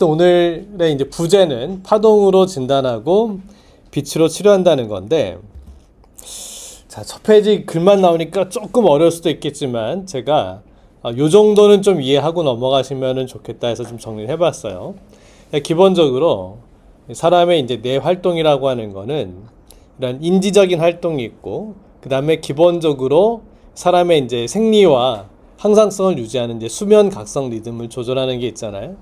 오늘의 이제 부제는 파동으로 진단하고 빛으로 치료한다는 건데, 자, 첫 페이지 글만 나오니까 조금 어려울 수도 있겠지만 제가 요 정도는 좀 이해하고 넘어가시면 좋겠다 해서 좀 정리를 해봤어요. 기본적으로 사람의 이제 뇌 활동이라고 하는 거는 이런 인지적인 활동이 있고, 그 다음에 기본적으로 사람의 이제 생리와 항상성을 유지하는 이제 수면 각성 리듬을 조절하는 게 있잖아요.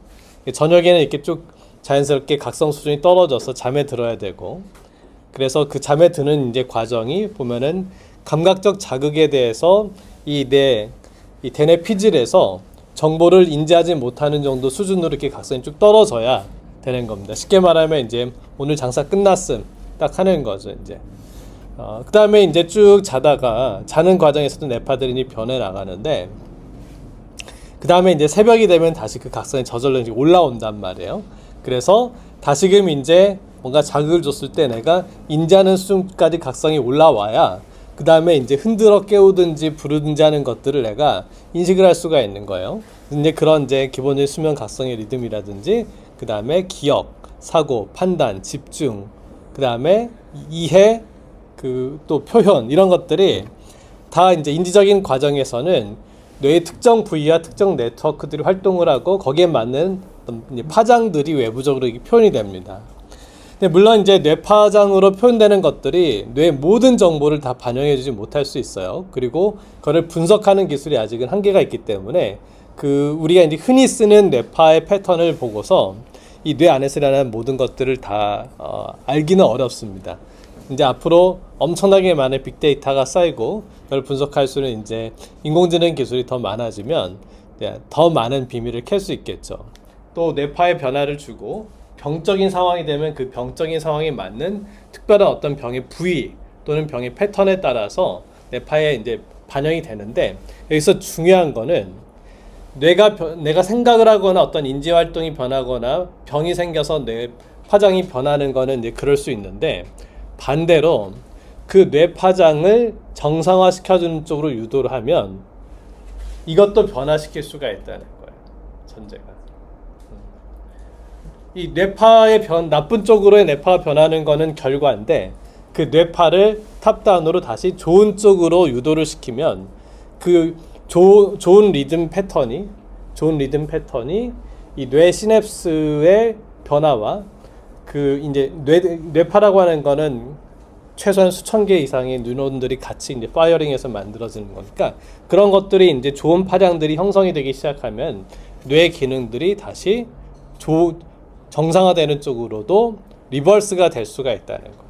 저녁에는 이렇게 쭉 자연스럽게 각성 수준이 떨어져서 잠에 들어야 되고, 그래서 그 잠에 드는 이제 과정이 보면은 감각적 자극에 대해서 이 대뇌 피질에서 정보를 인지하지 못하는 정도 수준으로 이렇게 각성이 쭉 떨어져야 되는 겁니다. 쉽게 말하면 이제 오늘 장사 끝났음 딱 하는 거죠. 이제 그 다음에 이제 쭉 자다가 자는 과정에서도 뇌파들이 변해 나가는데, 그 다음에 이제 새벽이 되면 다시 그 각성이 저절로 이제 올라온단 말이에요. 그래서 다시금 이제 뭔가 자극을 줬을 때 내가 인지하는 수준까지 각성이 올라와야 그 다음에 이제 흔들어 깨우든지 부르든지 하는 것들을 내가 인식을 할 수가 있는 거예요. 이제 그런 이제 기본적인 수면 각성의 리듬이라든지, 그 다음에 기억, 사고, 판단, 집중, 그 다음에 이해, 또 표현, 이런 것들이 다 이제 인지적인 과정에서는 뇌의 특정 부위와 특정 네트워크들이 활동을 하고 거기에 맞는 파장들이 외부적으로 표현이 됩니다. 근데 물론 이제 뇌파장으로 표현되는 것들이 뇌의 모든 정보를 다 반영해주지 못할 수 있어요. 그리고 그걸 분석하는 기술이 아직은 한계가 있기 때문에 우리가 이제 흔히 쓰는 뇌파의 패턴을 보고서 이 뇌 안에서 일어나는 모든 것들을 다 알기는 어렵습니다. 이제 앞으로 엄청나게 많은 빅데이터가 쌓이고 그걸 분석할 수 있는 이제 인공지능 기술이 더 많아지면 더 많은 비밀을 캘 수 있겠죠. 또 뇌파의 변화를 주고 병적인 상황이 되면 그 병적인 상황에 맞는 특별한 어떤 병의 부위 또는 병의 패턴에 따라서 뇌파에 이제 반영이 되는데, 여기서 중요한 거는 내가 생각을 하거나 어떤 인지 활동이 변하거나 병이 생겨서 뇌 파장이 변하는 거는 이제 그럴 수 있는데, 반대로 그 뇌 파장을 정상화 시켜주는 쪽으로 유도를 하면 이것도 변화시킬 수가 있다는 거예요. 전제가. 이 뇌파의 나쁜 쪽으로의 뇌파가 변하는 거는 결과인데, 그 뇌파를 탑다운으로 다시 좋은 쪽으로 유도를 시키면 그 좋은 리듬 패턴이 이 뇌 시냅스의 변화와 이제 뇌파라고 하는 거는 최소한 수천 개 이상의 뉴런들이 같이 이제 파이어링해서 만들어지는 거니까, 그런 것들이 이제 좋은 파장들이 형성이 되기 시작하면 뇌 기능들이 다시 정상화되는 쪽으로도 리버스가 될 수가 있다는 거.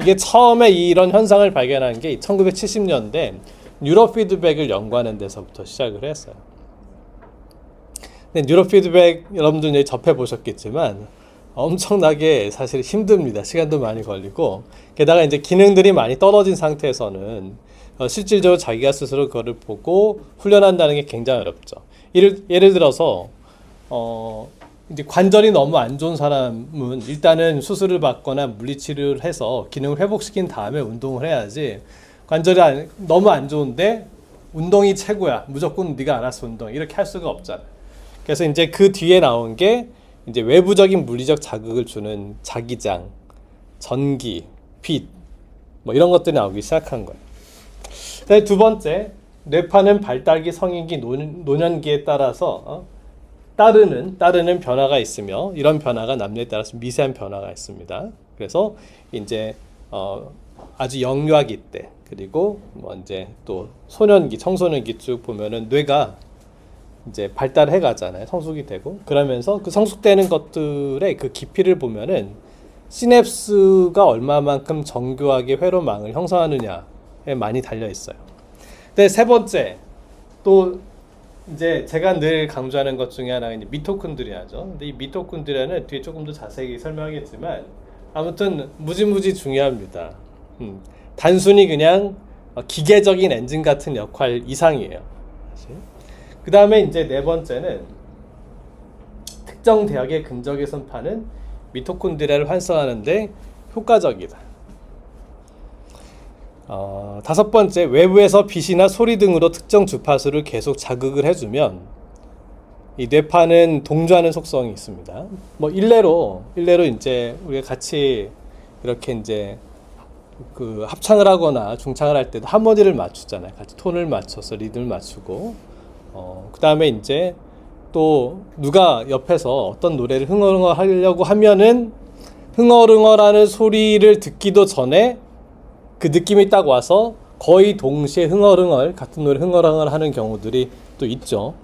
이게 처음에 이런 현상을 발견한 게 1970년대 뉴로피드백을 연구하는 데서부터 시작을 했어요. 근데 뉴로피드백 여러분들 이제 접해 보셨겠지만 엄청나게 사실 힘듭니다. 시간도 많이 걸리고, 게다가 이제 기능들이 많이 떨어진 상태에서는 실질적으로 자기가 스스로 그거를 보고 훈련한다는 게 굉장히 어렵죠. 예를 들어서 이제 관절이 너무 안 좋은 사람은 일단은 수술을 받거나 물리치료를 해서 기능을 회복시킨 다음에 운동을 해야지, 관절이 너무 안 좋은데 운동이 최고야, 무조건 네가 알아서 운동, 이렇게 할 수가 없잖아요. 그래서 이제 그 뒤에 나온 게 이제 외부적인 물리적 자극을 주는 자기장, 전기, 빛, 뭐 이런 것들이 나오기 시작한 거예요. 두 번째, 뇌파는 발달기, 성인기, 노년기에 따라서 따르는 변화가 있으며, 이런 변화가 남녀에 따라서 미세한 변화가 있습니다. 그래서 이제 아주 영유아기 때, 그리고 뭐 이제 또 소년기, 청소년기 쭉 보면은 뇌가 이제 발달해 가잖아요. 성숙이 되고. 그러면서 그 성숙되는 것들의 그 깊이를 보면은 시냅스가 얼마만큼 정교하게 회로망을 형성하느냐에 많이 달려 있어요. 근데 세 번째, 또 이제 제가 늘 강조하는 것 중에 하나가 이제 미토콘드리아죠. 근데 이 미토콘드리아는 뒤에 조금 더 자세히 설명하겠지만 아무튼 무지무지 중요합니다. 단순히 그냥 기계적인 엔진 같은 역할 이상이에요. 그 다음에 이제 네 번째는 특정 대역의 근적의 선파는 미토콘드리아를 활성화하는데 효과적이다. 다섯 번째, 외부에서 빛이나 소리 등으로 특정 주파수를 계속 자극을 해주면 이 뇌파는 동조하는 속성이 있습니다. 뭐 일례로 이제 우리가 같이 이렇게 이제 그 합창을 하거나 중창을 할 때도 하모니를 맞추잖아요. 같이 톤을 맞춰서 리듬을 맞추고, 그 다음에 이제 또 누가 옆에서 어떤 노래를 흥얼흥얼 하려고 하면은 흥얼흥얼하는 소리를 듣기도 전에 그 느낌이 딱 와서 거의 동시에 흥얼흥얼 같은 노래 흥얼흥얼 하는 경우들이 또 있죠.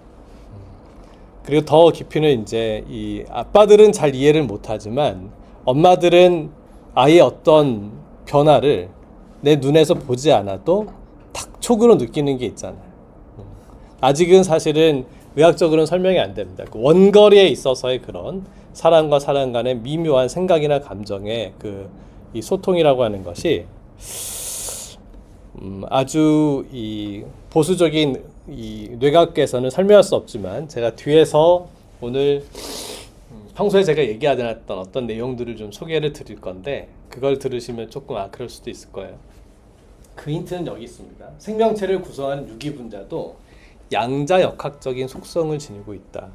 그리고 더 깊이는 이제 이 아빠들은 잘 이해를 못하지만 엄마들은 아이의 어떤 변화를 내 눈에서 보지 않아도 탁 촉으로 느끼는 게 있잖아요. 아직은 사실은 의학적으로는 설명이 안 됩니다. 그 원거리에 있어서의 그런 사람과 사람 간의 미묘한 생각이나 감정의 이 소통이라고 하는 것이 아주 이 보수적인 이 뇌과학계에서는 설명할 수 없지만 제가 뒤에서 오늘 평소에 제가 얘기하지 않았던 어떤 내용들을 좀 소개를 드릴 건데 그걸 들으시면 조금 그럴 수도 있을 거예요. 그 힌트는 여기 있습니다. 생명체를 구성하는 유기분자도 양자역학적인 속성을 지니고 있다.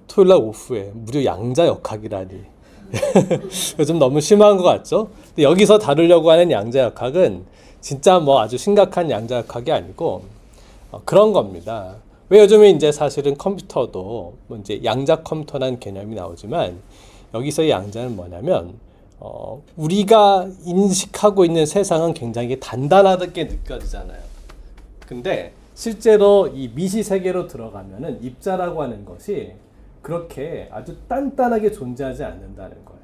토요일날 오후에 무려 양자역학이라니. 요즘 너무 심한 것 같죠? 근데 여기서 다루려고 하는 양자역학은 진짜 뭐 아주 심각한 양자역학이 아니고 그런 겁니다. 왜 요즘에 이제 사실은 컴퓨터도 뭐 이제 양자 컴퓨터라는 개념이 나오지만 여기서의 양자는 뭐냐면 우리가 인식하고 있는 세상은 굉장히 단단하게 느껴지잖아요. 근데 실제로 이 미시 세계로 들어가면은 입자라고 하는 것이 그렇게 아주 단단하게 존재하지 않는다는 거예요.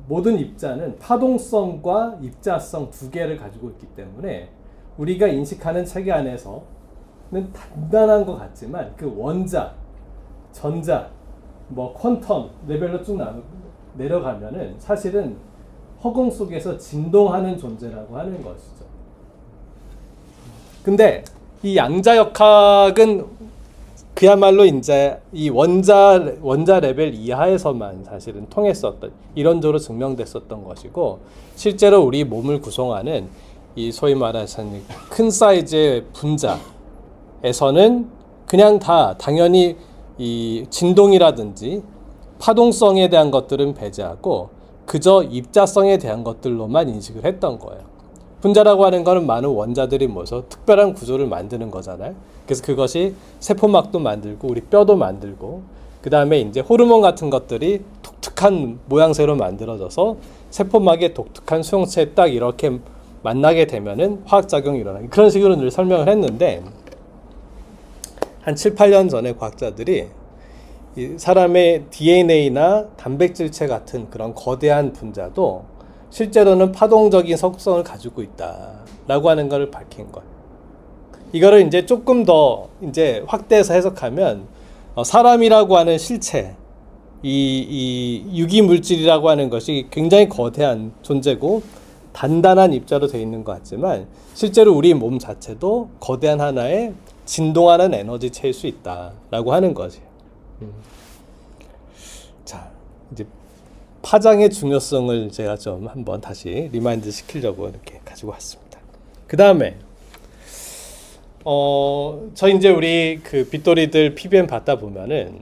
모든 입자는 파동성과 입자성 두 개를 가지고 있기 때문에 우리가 인식하는 체계 안에서는 단단한 것 같지만 그 원자, 전자, 뭐 퀀텀 레벨로 쭉 내려가면은 사실은 허공 속에서 진동하는 존재라고 하는 것이죠. 근데 이 양자역학은 그야말로 이제 이 원자 레벨 이하에서만 사실은 통했었던, 이론적으로 증명됐었던 것이고, 실제로 우리 몸을 구성하는 이 소위 말하는 큰 사이즈의 분자에서는 그냥 다 당연히 이 진동이라든지 파동성에 대한 것들은 배제하고 그저 입자성에 대한 것들로만 인식을 했던 거예요. 분자라고 하는 거는 많은 원자들이 모여서 특별한 구조를 만드는 거잖아요. 그래서 그것이 세포막도 만들고 우리 뼈도 만들고 그 다음에 이제 호르몬 같은 것들이 독특한 모양새로 만들어져서 세포막의 독특한 수용체에 딱 이렇게 만나게 되면은 화학작용이 일어나는 그런 식으로 늘 설명을 했는데, 한 7, 8년 전에 과학자들이 이 사람의 DNA나 단백질체 같은 그런 거대한 분자도 실제로는 파동적인 속성을 가지고 있다라고 하는 것을 밝힌 거예요. 이거를 이제 조금 더 이제 확대해서 해석하면 사람이라고 하는 실체, 이 유기 물질이라고 하는 것이 굉장히 거대한 존재고 단단한 입자로 되어 있는 것 같지만 실제로 우리 몸 자체도 거대한 하나의 진동하는 에너지체일 수 있다라고 하는 거지. 자, 이제 파장의 중요성을 제가 좀 한번 다시 리마인드 시키려고 이렇게 가지고 왔습니다. 그 다음에 저 이제 우리 그 빗돌이들 PBM 받다 보면은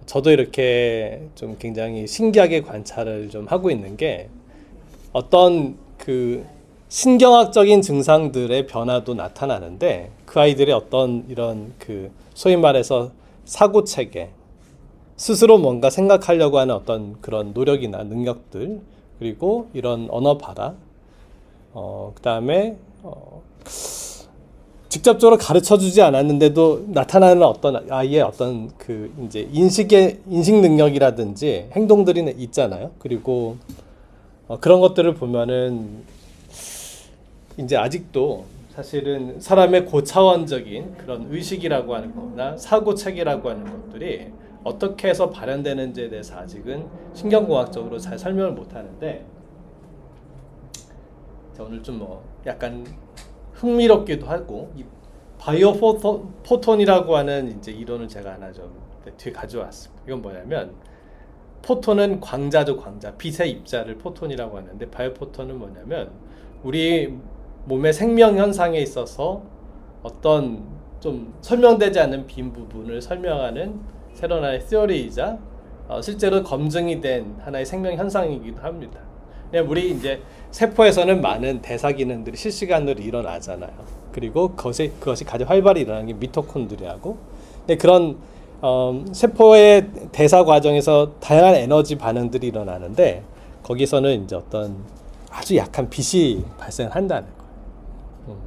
저도 이렇게 좀 굉장히 신기하게 관찰을 좀 하고 있는 게 어떤 그 신경학적인 증상들의 변화도 나타나는데 그 아이들의 어떤 이런 그 소위 말해서 사고체계, 스스로 뭔가 생각하려고 하는 어떤 그런 노력이나 능력들, 그리고 이런 언어 발화, 그 다음에 직접적으로 가르쳐 주지 않았는데도 나타나는 어떤 아이의 어떤 그 이제 인식 능력이라든지 행동들이 있잖아요. 그리고 그런 것들을 보면은 이제 아직도 사실은 사람의 고차원적인 그런 의식이라고 하는 거나 사고 체계라고 하는 것들이 어떻게 해서 발현되는지에 대해서 아직은 신경공학적으로 잘 설명을 못 하는데, 오늘 좀 뭐 약간 흥미롭기도 하고, 이 바이오 포톤이라고 하는 이제 이론을 제가 하나 좀 뒤에 가져왔습니다. 이건 뭐냐면, 포톤은 광자죠, 광자. 빛의 입자를 포톤이라고 하는데, 바이오 포톤은 뭐냐면 우리 몸의 생명 현상에 있어서 어떤 좀 설명되지 않는 빈 부분을 설명하는 새로운 하나의 시어리이자 실제로 검증이 된 하나의 생명 현상이기도 합니다. 우리 이제 세포에서는 많은 대사 기능들이 실시간으로 일어나잖아요. 그리고 그것이 가장 활발히 일어나는 게 미토콘드리아고, 그런 세포의 대사 과정에서 다양한 에너지 반응들이 일어나는데 거기서는 이제 어떤 아주 약한 빛이 발생한다는 거예요.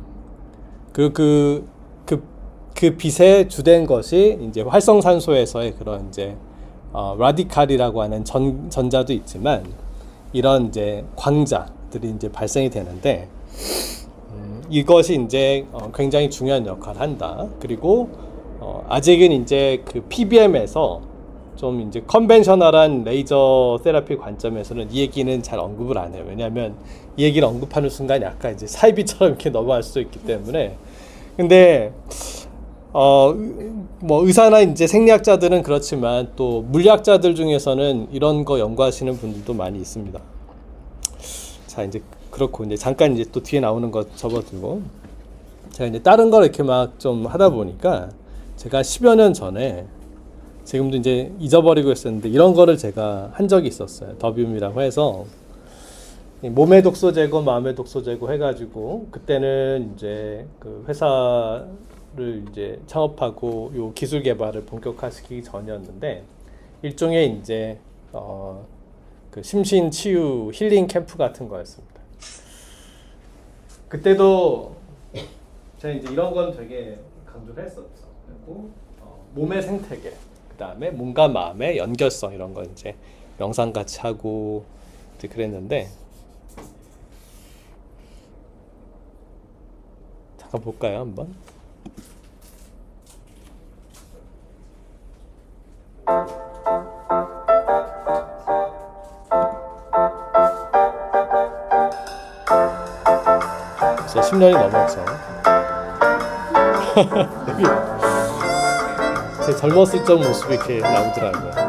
그리고 그 빛의 주된 것이 이제 활성산소에서의 그런 이제 라디칼이라고 하는 전자도 있지만 이런 이제 광자들이 이제 발생이 되는데 이것이 이제 굉장히 중요한 역할을 한다. 그리고 아직은 이제 그 PBM에서 좀 이제 컨벤셔널한 레이저 테라피 관점에서는 이 얘기는 잘 언급을 안 해요. 왜냐하면 이 얘기를 언급하는 순간 약간 이제 사이비처럼 이렇게 넘어갈 수도 있기 때문에. 근데 뭐 의사나 이제 생리학자들은 그렇지만 또 물리학자들 중에서는 이런 거 연구하시는 분들도 많이 있습니다. 자, 이제 그렇고 이제 잠깐 이제 또 뒤에 나오는 거 접어두고, 제가 이제 다른 걸 이렇게 막 좀 하다 보니까 제가 10여 년 전에, 지금도 이제 잊어버리고 있었는데 이런 거를 제가 한 적이 있었어요. 더뷴이라고 해서 몸의 독소 제거, 마음의 독소 제거 해가지고, 그때는 이제 그 회사를 이제 창업하고 요 기술 개발을 본격화시키기 전이었는데, 일종의 이제 그 심신 치유 힐링 캠프 같은 거였습니다. 그때도 제가 이제 이런 건 되게 강조를 했었죠. 그리고 몸의 생태계, 그 다음에 몸과 마음의 연결성, 이런 거 이제 명상 같이 하고 이제 그랬는데, 잠깐 볼까요, 한번? 벌써 10년이 넘었죠. 여기 제 젊었을 적 모습이 이렇게 나오더라고요.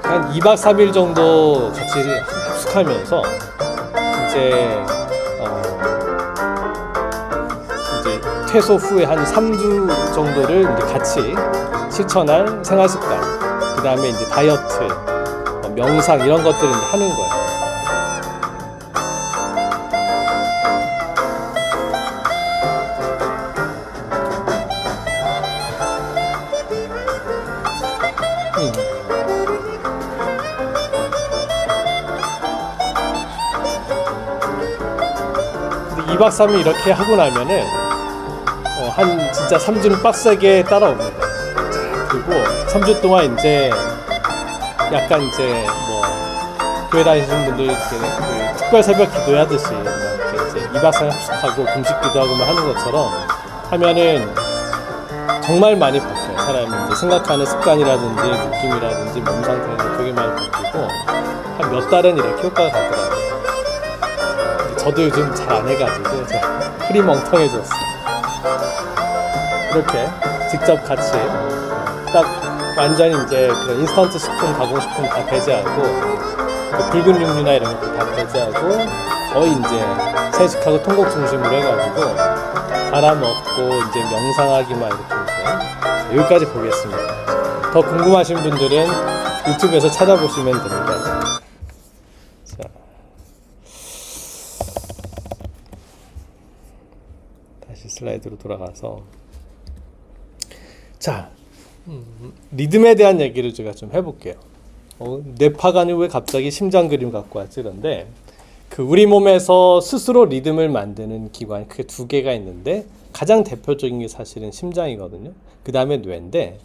한 2박 3일 정도 같이 합숙하면서 이제 퇴소 후에 한 3주 정도를 이제 같이 실천할 생활 습관, 그 다음에 이제 다이어트, 명상 이런 것들을 이제 하는 거예요. 근데 2박 3일 이렇게 하고 나면은 한 진짜 3주는 빡세게 따라옵니다. 그리고 3주 동안 이제 약간 이제 뭐 교회 다니시는 분들 그 특별 새벽 기도하듯이 이렇게 이제 2박 3일 합숙하고 금식 기도하고 하는 것처럼 하면은 정말 많이 바뀌어요. 사람이 이제 생각하는 습관이라든지 느낌이라든지 몸 상태가 되게 많이 바뀌고 한 몇 달은 이렇게 효과가 가더라고요. 저도 요즘 잘 안 해가지고 제가 흐리 멍텅해졌어요. 이렇게 직접 같이 딱 완전히 이제 그런 인스턴트 식품, 가공식품 다 배제하고 그 붉은 육류나 이런 것도 다 배제하고 거의 이제 채식하고 통곡 중심으로 해가지고 갈아 먹고 이제 명상하기만 이렇게 이제 여기까지 보겠습니다. 더 궁금하신 분들은 유튜브에서 찾아보시면 됩니다. 자, 다시 슬라이드로 돌아가서, 자, 리듬에 대한 얘기를 제가 좀 해볼게요. 뇌파관이 왜 갑자기 심장 그림 갖고 왔지? 그런데 그 우리 몸에서 스스로 리듬을 만드는 기관이 크게 두 개가 있는데 가장 대표적인 게 사실은 심장이거든요. 그 다음에 뇌인데,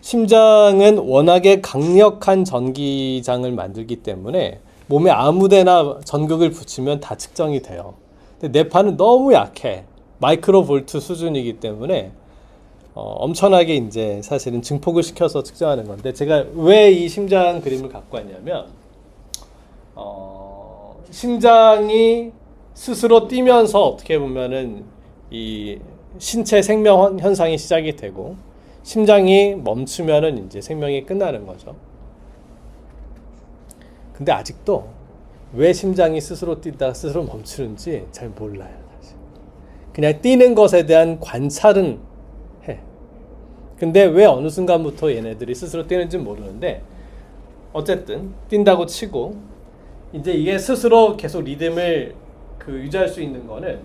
심장은 워낙에 강력한 전기장을 만들기 때문에 몸에 아무데나 전극을 붙이면 다 측정이 돼요. 근데 뇌파는 너무 약해. 마이크로 볼트 수준이기 때문에 엄청나게 이제 사실은 증폭을 시켜서 측정하는 건데, 제가 왜 이 심장 그림을 갖고 왔냐면 심장이 스스로 뛰면서 어떻게 보면은 이 신체 생명 현상이 시작이 되고 심장이 멈추면은 이제 생명이 끝나는 거죠. 근데 아직도 왜 심장이 스스로 뛰다가 스스로 멈추는지 잘 몰라요. 사실. 그냥 뛰는 것에 대한 관찰은 해. 근데 왜 어느 순간부터 얘네들이 스스로 뛰는지 모르는데 어쨌든 뛴다고 치고 이제 이게 스스로 계속 리듬을 유지할 수 있는 거는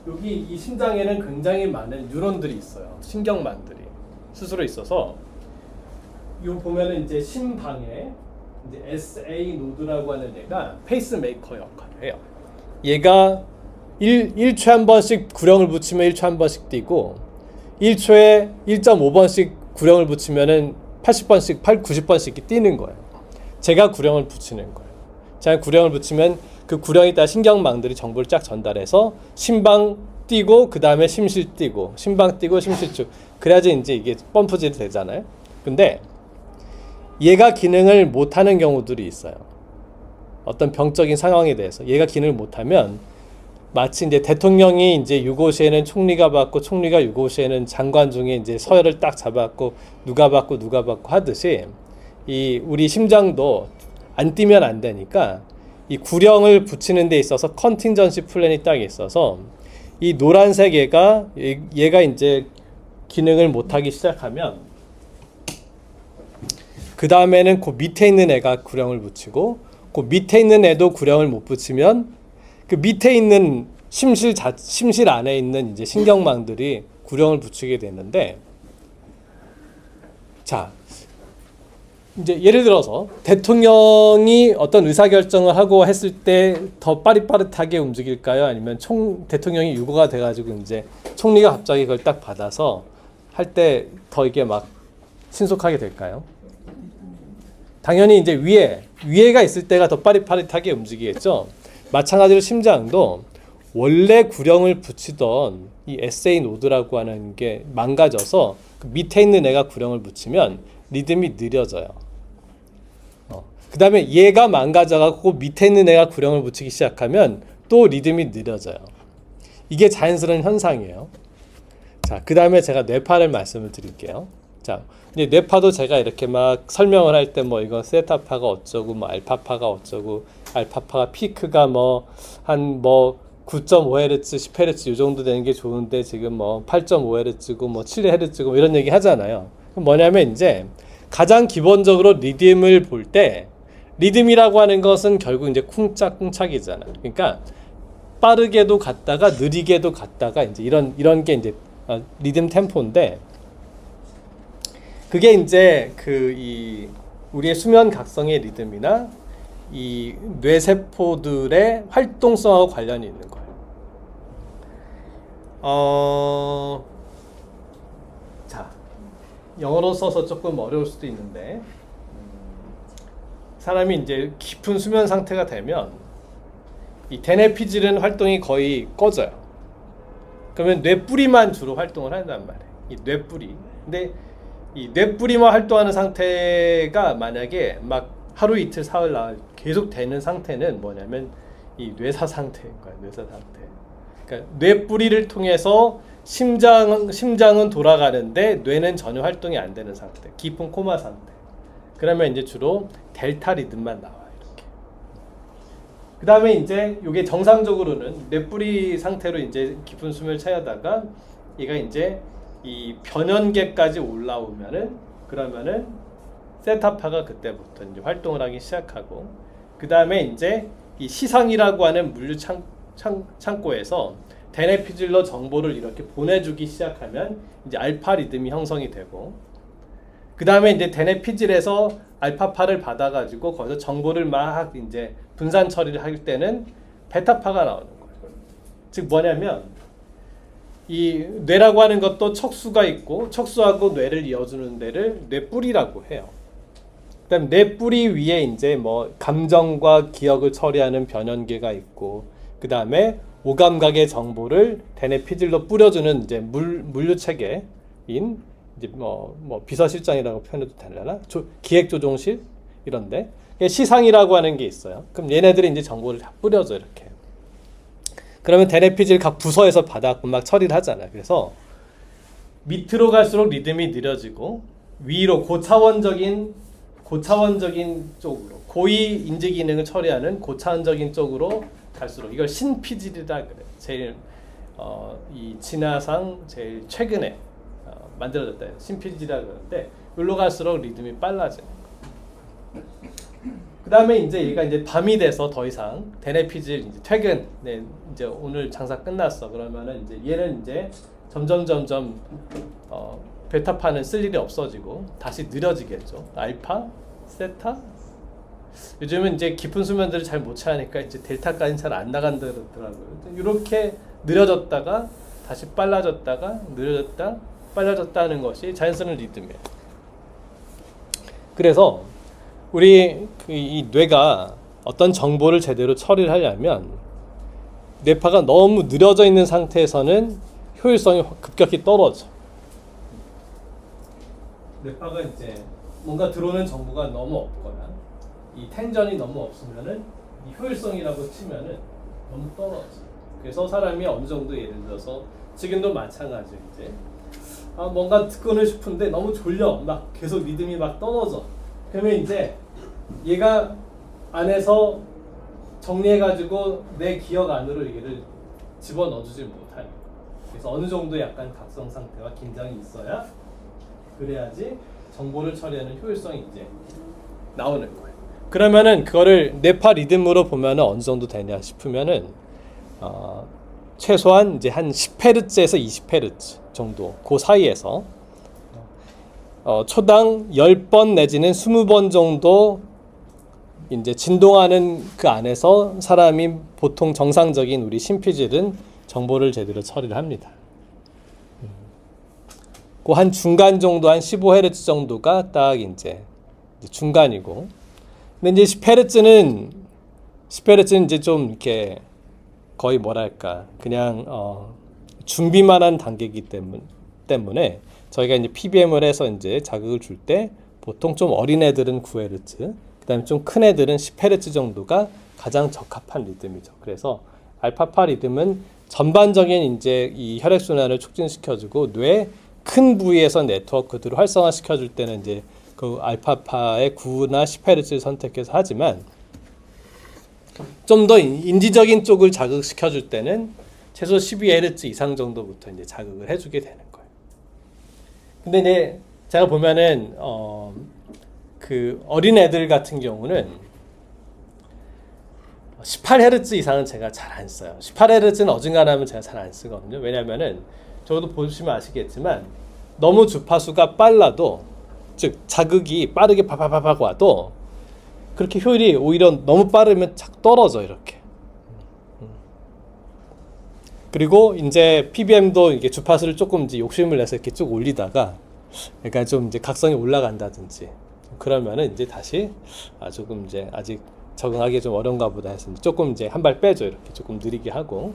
여기 이 심장에는 굉장히 많은 뉴런들이 있어요. 신경망들이 스스로 있어서 요 보면은 이제 심방에 이제 SA 노드라고 하는 얘가 페이스메이커 역할을 해요. 얘가 1초에 한 번씩 구령을 붙이면 1초에 한 번씩 뛰고 1초에 1.5번씩 구령을 붙이면은 80번씩, 90번씩 뛰는 거예요. 제가 구령을 붙이는 거예요. 제가 구령을 붙이면 그 구령에 따라 신경망들이 정보를 쫙 전달해서 심방 뛰고 그 다음에 심실 뛰고 심방 뛰고 심실 쭉 그래야지 이제 이게 펌프질이 되잖아요. 근데 얘가 기능을 못하는 경우들이 있어요. 어떤 병적인 상황에 대해서 얘가 기능을 못하면 마치 이제 대통령이 이제 유고시에는 총리가 받고 총리가 유고시에는 장관 중에 이제 서열을 딱 잡았고 누가 받고 하듯이 이 우리 심장도 안 뛰면 안 되니까 이 구령을 붙이는 데 있어서 컨팅전시 플랜이 딱 있어서 이 노란색 얘가 이제 기능을 못하기 시작하면 그 다음에는 그 밑에 있는 애가 구령을 붙이고 그 밑에 있는 애도 구령을 못 붙이면 그 밑에 있는 심실 안에 있는 이제 신경망들이 구령을 붙이게 되는데 자 이제 예를 들어서 대통령이 어떤 의사결정을 하고 했을 때 더 빠릿빠릿하게 움직일까요? 아니면 대통령이 유고가 돼가지고 이제 총리가 갑자기 그걸 딱 받아서 할 때 더 이게 막 신속하게 될까요? 당연히 이제 위에가 있을 때가 더 빠릿빠릿하게 움직이겠죠. 마찬가지로 심장도 원래 구령을 붙이던 이 SA 노드라고 하는 게 망가져서 그 밑에 있는 애가 구령을 붙이면 리듬이 느려져요. 그 다음에 얘가 망가져갖고 밑에 있는 애가 구령을 붙이기 시작하면 또 리듬이 느려져요. 이게 자연스러운 현상이에요. 자, 그 다음에 제가 뇌파를 말씀을 드릴게요. 자, 근데 뇌파도 제가 이렇게 막 설명을 할 때 뭐 이거 세타파가 어쩌고 뭐 알파파가 어쩌고 알파파가 피크가 뭐 한 뭐 9.5Hz, 10Hz 이 정도 되는 게 좋은데 지금 뭐 8.5Hz고 뭐 7Hz고 이런 얘기 하잖아요. 그럼 뭐냐면 이제 가장 기본적으로 리듬을 볼 때 리듬이라고 하는 것은 결국 이제 쿵짝쿵짝이잖아요. 그러니까 빠르게도 갔다가 느리게도 갔다가 이제 이런 게 이제 리듬 템포인데 그게 이제 우리의 수면 각성의 리듬이나 이 뇌세포들의 활동성하고 관련이 있는 거예요. 자, 영어로 써서 조금 어려울 수도 있는데 사람이 이제 깊은 수면 상태가 되면 이 대뇌피질은 활동이 거의 꺼져요. 그러면 뇌뿌리만 주로 활동을 한단 말이에요. 이 뇌뿌리. 근데 이 뇌뿌리만 활동하는 상태가 만약에 막 하루 이틀 사흘 나흘 계속 되는 상태는 뭐냐면 이 뇌사 상태인 거예요. 뇌사 상태. 그러니까 뇌뿌리를 통해서 심장은 돌아가는데 뇌는 전혀 활동이 안 되는 상태. 깊은 코마 상태. 그러면 이제 주로 델타 리듬만 나와요. 이렇게. 그 다음에 이제 이게 정상적으로는 뇌뿌리 상태로 이제 깊은 숨을 차다가 얘가 이제 이 변연계까지 올라오면은 그러면은 세타파가 그때부터 이제 활동을 하기 시작하고 그 다음에 이제 이 시상이라고 하는 물류 창고에서 대뇌피질로 정보를 이렇게 보내주기 시작하면 이제 알파 리듬이 형성이 되고 그 다음에 이제 대뇌피질에서 알파파를 받아가지고 거기서 정보를 막 이제 분산 처리를 할 때는 베타파가 나오는 거예요. 즉 뭐냐면 이 뇌라고 하는 것도 척수가 있고 척수하고 뇌를 이어주는 데를 뇌뿌리라고 해요. 그다음 뇌뿌리 위에 이제 뭐 감정과 기억을 처리하는 변연계가 있고 그 다음에 오감각의 정보를 대뇌피질로 뿌려주는 이제 물류 체계인 이제 뭐 비서실장이라고 표현해도 되려나? 기획조종실 이런데 시상이라고 하는 게 있어요. 그럼 얘네들이 이제 정보를 다 뿌려줘 이렇게. 그러면 대뇌피질 각 부서에서 받아갖고 막 처리를 하잖아요. 그래서 밑으로 갈수록 리듬이 느려지고 위로 고차원적인 쪽으로 고위 인지 기능을 처리하는 고차원적인 쪽으로 갈수록 이걸 신피질이라 그래요. 제일 이 진화상 제일 최근에 만들어졌다. 신피질이라 그러는데 여기로 갈수록 리듬이 빨라져요. 그 다음에 이제 얘가 이제 밤이 돼서 더 이상 대뇌피질 이제 퇴근, 네, 이제 오늘 장사 끝났어. 그러면은 이제 얘는 이제 점점 베타파는 쓸 일이 없어지고 다시 느려지겠죠. 알파, 세타. 요즘은 이제 깊은 수면들을 잘 못 취하니까 이제 델타까지는 잘 안 나간다더라고요. 이렇게 느려졌다가 다시 빨라졌다가 느려졌다, 빨라졌다 하는 것이 자연스러운 리듬이에요. 그래서 우리 이 뇌가 어떤 정보를 제대로 처리를 하려면 뇌파가 너무 느려져 있는 상태에서는 효율성이 급격히 떨어져. 뇌파가 이제 뭔가 들어오는 정보가 너무 없거나 이 텐전이 너무 없으면은 이 효율성이라고 치면은 너무 떨어져. 그래서 사람이 어느 정도 예를 들어서 지금도 마찬가지 이제 뭔가 듣고는 싶은데 너무 졸려. 막 계속 리듬이 막 떨어져. 그러면 이제 얘가 안에서 정리해가지고 내 기억 안으로 얘를 집어넣어주지 못하는. 그래서 어느 정도 약간 각성 상태와 긴장이 있어야 그래야지 정보를 처리하는 효율성이 이제 나오는 거예요. 그러면은 그거를 뇌파 리듬으로 보면은 어느 정도 되냐 싶으면은 최소한 이제 한 10Hz에서 20Hz 정도 그 사이에서 초당 10번 내지는 20번 정도 이제 진동하는 그 안에서 사람이 보통 정상적인 우리 심피질은 정보를 제대로 처리를 합니다. 그 한 중간 정도 한 15Hz 정도가 딱 이제 중간이고, 근데 이제 10Hz는 이제 좀 이렇게 거의 뭐랄까 그냥 준비만 한 단계이기 때문에 저희가 이제 PBM을 해서 이제 자극을 줄 때 보통 좀 어린 애들은 9Hz, 그다음에 좀 큰 애들은 10Hz 정도가 가장 적합한 리듬이죠. 그래서 알파파 리듬은 전반적인 이제 이 혈액 순환을 촉진시켜주고 뇌 큰 부위에서 네트워크들을 활성화시켜줄 때는 이제 그 알파파의 9나 10Hz를 선택해서 하지만 좀 더 인지적인 쪽을 자극시켜줄 때는 최소 12Hz 이상 정도부터 이제 자극을 해주게 되는 거예요. 근데 이제 제가 보면은 그 어린 애들 같은 경우는 18Hz 이상은 제가 잘 안 써요. 18Hz는 어중간하면 제가 잘 안 쓰거든요. 왜냐면은 저도 보시면 아시겠지만 너무 주파수가 빨라도, 즉 자극이 빠르게 파파파파 와도 그렇게 효율이 오히려 너무 빠르면 착 떨어져 이렇게. 그리고 이제 PBM도 이게 주파수를 조금 이제 욕심을 내서 이렇게 쭉 올리다가 그러니까 좀 이제 각성이 올라간다든지 그러면은 이제 다시 조금 이제 아직 적응하기 좀 어려운가 보다 해서 조금 이제 한 발 빼죠. 이렇게 조금 느리게 하고.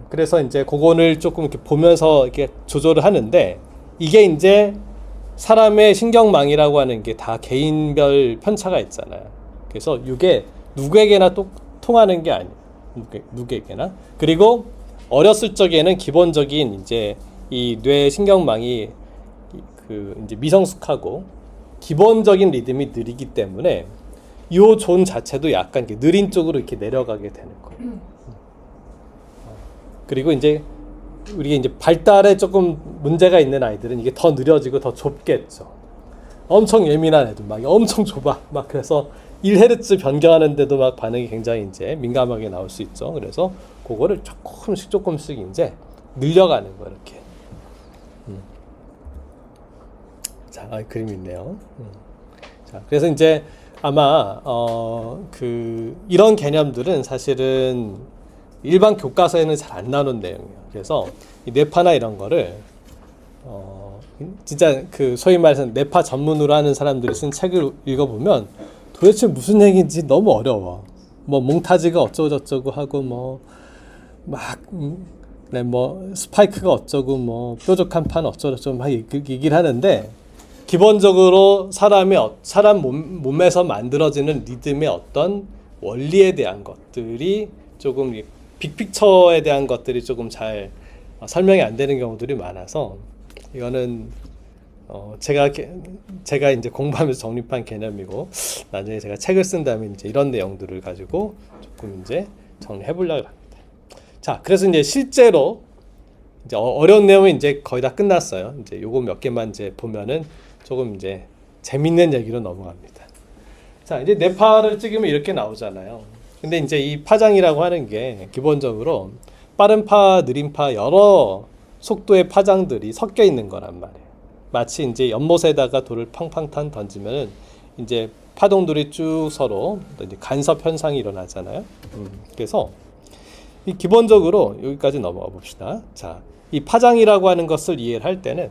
그래서 이제 그거를 조금 이렇게 보면서 이렇게 조절을 하는데, 이게 이제 사람의 신경망이라고 하는 게 다 개인별 편차가 있잖아요. 그래서 이게 누구에게나 또 통하는 게 아니에요. 누구에게나. 그리고 어렸을 적에는 기본적인 이제 이 뇌 신경망이 그 이제 미성숙하고 기본적인 리듬이 느리기 때문에 이 존 자체도 약간 이렇게 느린 쪽으로 이렇게 내려가게 되는 거예요. 그리고 이제 우리가 이제 발달에 조금 문제가 있는 아이들은 이게 더 느려지고 더 좁겠죠. 엄청 예민한 애들 막 엄청 좁아. 막 그래서 1Hz 변경하는데도 막 반응이 굉장히 이제 민감하게 나올 수 있죠. 그래서 그거를 조금씩 이제 늘려가는 거 이렇게. 자, 그림이 있네요. 자, 그래서 이제 아마 이런 개념들은 사실은 일반 교과서에는 잘 안 나오는 내용이에요. 그래서 이 뇌파나 이런 거를 진짜 그 소위 말해서 뇌파 전문으로 하는 사람들이 쓴 책을 읽어보면 도대체 무슨 얘기인지 너무 어려워. 뭐 몽타지가 어쩌고 저쩌고 하고 뭐 막 뭐 스파이크가 어쩌고 뭐 뾰족한 판 어쩌고 저쩌고 막 얘기를 하는데, 기본적으로 사람 몸에서 만들어지는 리듬의 어떤 원리에 대한 것들이 조금 빅픽처에 대한 것들이 조금 잘 설명이 안 되는 경우들이 많아서 이거는 제가 이제 공부하면서 정립한 개념이고 나중에 제가 책을 쓴다면 이제 이런 내용들을 가지고 조금 이제 정리해 보려고 합니다. 자, 그래서 이제 실제로 이제 어려운 내용은 이제 거의 다 끝났어요. 이제 요거 몇 개만 이제 보면은 조금 이제 재밌는 얘기로 넘어갑니다. 자, 이제 뇌파를 찍으면 이렇게 나오잖아요. 근데 이제 이 파장이라고 하는 게 기본적으로 빠른 파, 느린 파 여러 속도의 파장들이 섞여 있는 거란 말이에요. 마치 이제 연못에다가 돌을 팡팡 던지면은 이제 파동들이 쭉 서로 이제 간섭 현상이 일어나잖아요. 그래서 이 기본적으로 여기까지 넘어가 봅시다. 자, 이 파장이라고 하는 것을 이해를 할 때는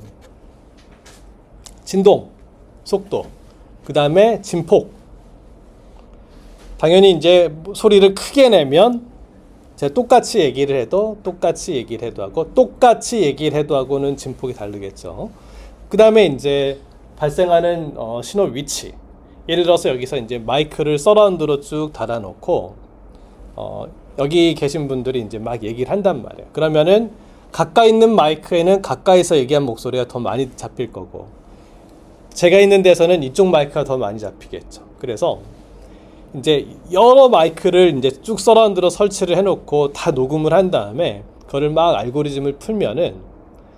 진동, 속도, 그 다음에 진폭. 당연히 이제 소리를 크게 내면 제가 똑같이 얘기를 해도 하고 똑같이 얘기를 해도 하고는 진폭이 다르겠죠. 그 다음에 이제 발생하는 신호 위치. 예를 들어서 여기서 이제 마이크를 서라운드로 쭉 달아놓고 여기 계신 분들이 이제 막 얘기를 한단 말이에요. 그러면은 가까이 있는 마이크에는 가까이서 얘기한 목소리가 더 많이 잡힐 거고 제가 있는 데서는 이쪽 마이크가 더 많이 잡히겠죠. 그래서 이제 여러 마이크를 이제 쭉 서라운드로 설치를 해놓고 다 녹음을 한 다음에 그거를 막 알고리즘을 풀면은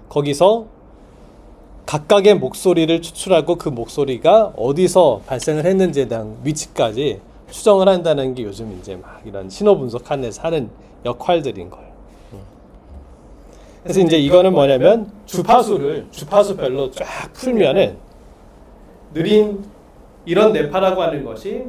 거기서 각각의 목소리를 추출하고 그 목소리가 어디서 발생을 했는지에 대한 위치까지 추정을 한다는 게 요즘 이제 막 이런 신호 분석하는 데서 하는 역할들인 거예요. 그래서 이제 이거는 뭐냐면 주파수별로 쫙 풀면은 느린 이런 뇌파라고 하는 것이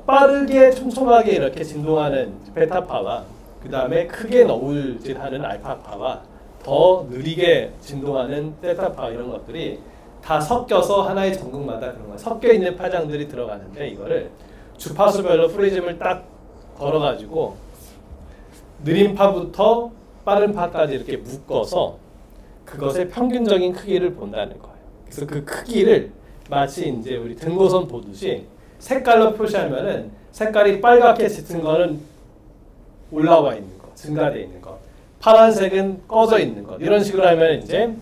빠르게 촘촘하게 이렇게 진동하는 베타파와 그 다음에 크게 너울질하는 알파파와 더 느리게 진동하는 세타파 이런 것들이 다 섞여서 하나의 전극마다 그런 거예요. 섞여 있는 파장들이 들어가는데 이거를 주파수별로 프리즘을 딱 걸어가지고 느린 파부터 빠른 파까지 이렇게 묶어서 그것의 평균적인 크기를 본다는 거예요. 그래서 그 크기를 마치 이제 우리 등고선 보듯이 색깔로 표시하면은 색깔이 빨갛게 짙은 거는 올라와 있는 거, 증가되어 있는 거. 파란색은 꺼져 있는 것. 이런 식으로 하면 이제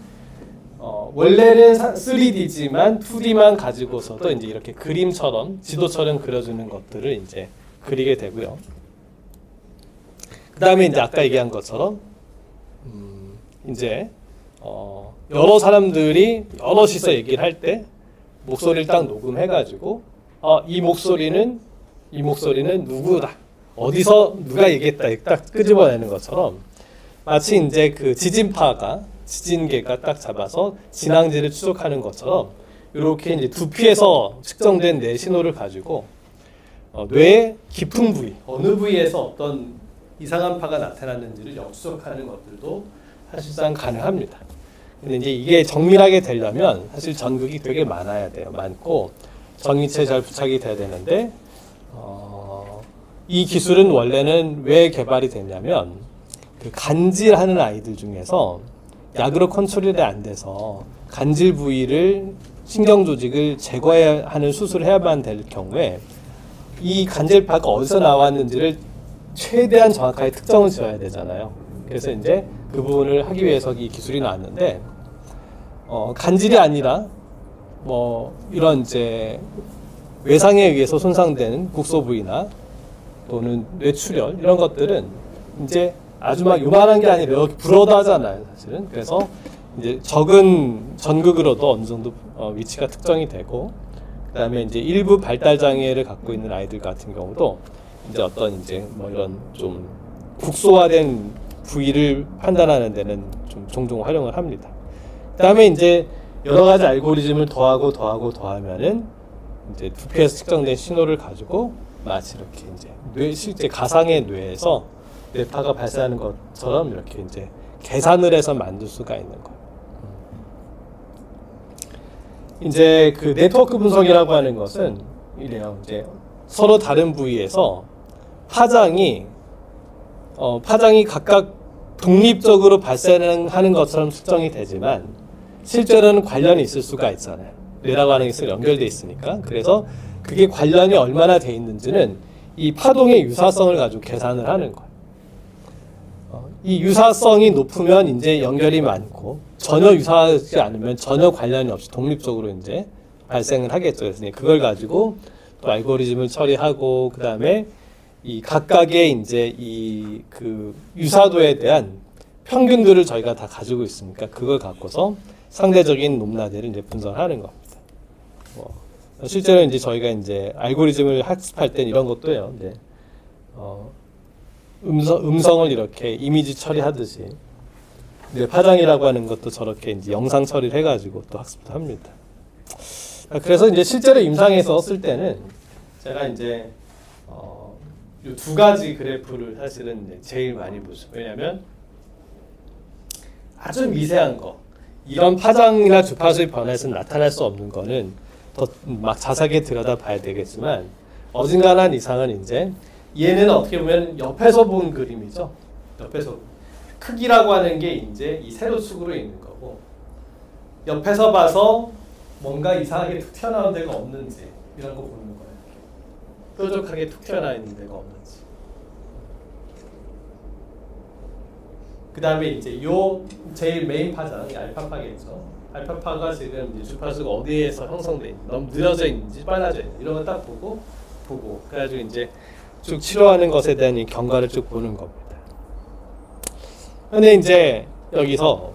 원래는 3D지만 2D만 가지고서도 이제 이렇게 그림처럼 지도처럼 그려주는 것들을 이제 그리게 되고요. 그 다음에 이제 아까 얘기한 것처럼 이제 여러 사람들이 여럿이서 얘기를 할 때 목소리를 딱 녹음해가지고 이 목소리는 누구다. 어디서 누가 얘기했다. 딱 끄집어내는 것처럼 마치 이제 그 지진계가 딱 잡아서 진앙지를 추적하는 것처럼 이렇게 이제 두피에서 측정된 뇌 신호를 가지고 뇌의 깊은 부위, 어느 부위에서 어떤 이상한 파가 나타났는지를 역추적하는 것들도 사실상 가능합니다. 근데 이제 이게 정밀하게 되려면 사실 전극이 되게 많아야 돼요. 많고 전기체 잘 부착이 돼야 되는데 이 기술은 원래는 왜 개발이 됐냐면 그 간질하는 아이들 중에서 약으로 컨트롤이 안 돼서 간질 부위를 신경 조직을 제거하는 수술을 해야만 될 경우에 이 간질파가 어디서 나왔는지를 최대한 정확하게 특정을 지어야 되잖아요. 그래서 이제 그 부분을 하기 위해서 이 기술이 나왔는데 간질이 아니라 뭐 이런 이제 외상에 의해서 손상되는 국소 부위나 또는 뇌출혈 이런 것들은 이제 아주 막 요만한 게 아니라 이렇게 불어도 하잖아요, 사실은. 그래서 이제 적은 전극으로도 어느 정도 위치가 특정이 되고, 그다음에 이제 일부 발달 장애를 갖고 있는 아이들 같은 경우도 이제 어떤 이제 뭐 이런 좀 국소화된 부위를 판단하는 데는 좀 종종 활용을 합니다. 그다음에 이제 여러 가지 알고리즘을 더하면은 이제 두피에서 측정된 신호를 가지고 마치 이렇게 이제 실제 가상의 뇌에서 뇌파가 발생하는 것처럼 이렇게 이제 계산을 해서 만들 수가 있는 거예요. 이제 그 네트워크 분석이라고 하는 것은 이래요. 이제 서로 다른 부위에서 파장이 각각 독립적으로 발생하는 것처럼 측정이 되지만 실제로는 관련이 있을 수가 있잖아요. 뇌라고 하는 것은 연결돼 있으니까. 그래서 그게 관련이 얼마나 돼 있는지는 이 파동의 유사성을 가지고 계산을 하는 거예요. 이 유사성이 높으면 이제 연결이 많고 전혀 유사하지 않으면 전혀 관련이 없이 독립적으로 이제 발생을 하겠죠. 그래서 그걸 가지고 또 알고리즘을 처리하고 그 다음에 이 각각의 이제 이 그 유사도에 대한 평균들을 저희가 다 가지고 있으니까 그걸 갖고서 상대적인 높낮이를 이제 분석하는 겁니다. 실제로 이제 저희가 이제 알고리즘을 학습할 땐 이런 것도 해요. 네. 음성을 이렇게 이미지 처리하듯이 이제 파장이라고 하는 것도 저렇게 이제 영상 처리를 해가지고 또 학습도 합니다. 그래서 이제 실제로 임상에서 쓸 때는 제가 이제 이 두 가지 그래프를 사실은 이제 제일 많이 보죠. 왜냐하면 아주 미세한 거, 이런 파장이나 주파수의 변화에서 나타날 수 없는 거는 더 막 자세하게 들여다봐야 되겠지만 어중간한 이상은 이제 얘는 어떻게 보면 옆에서 본 그림이죠. 옆에서 크기라고 하는 게 이제 이 세로축으로 있는 거고 옆에서 봐서 뭔가 이상하게 툭 튀어나온 데가 없는지 이런 거 보는 거예요. 뾰족하게 툭 튀어나와 있는 데가 없는지. 그 다음에 이제 요 제일 메인 파장이 알파파겠죠. 알파파가 지금 이제 주파수가 어디에서 형성돼 있는지, 너무 느려져 있는지 빨라져 있는지 이런 거 딱 보고 그래가지고 이제 쭉 치료하는 것에 대한 이 경과를 쭉 보는 겁니다. 근데 이제 여기서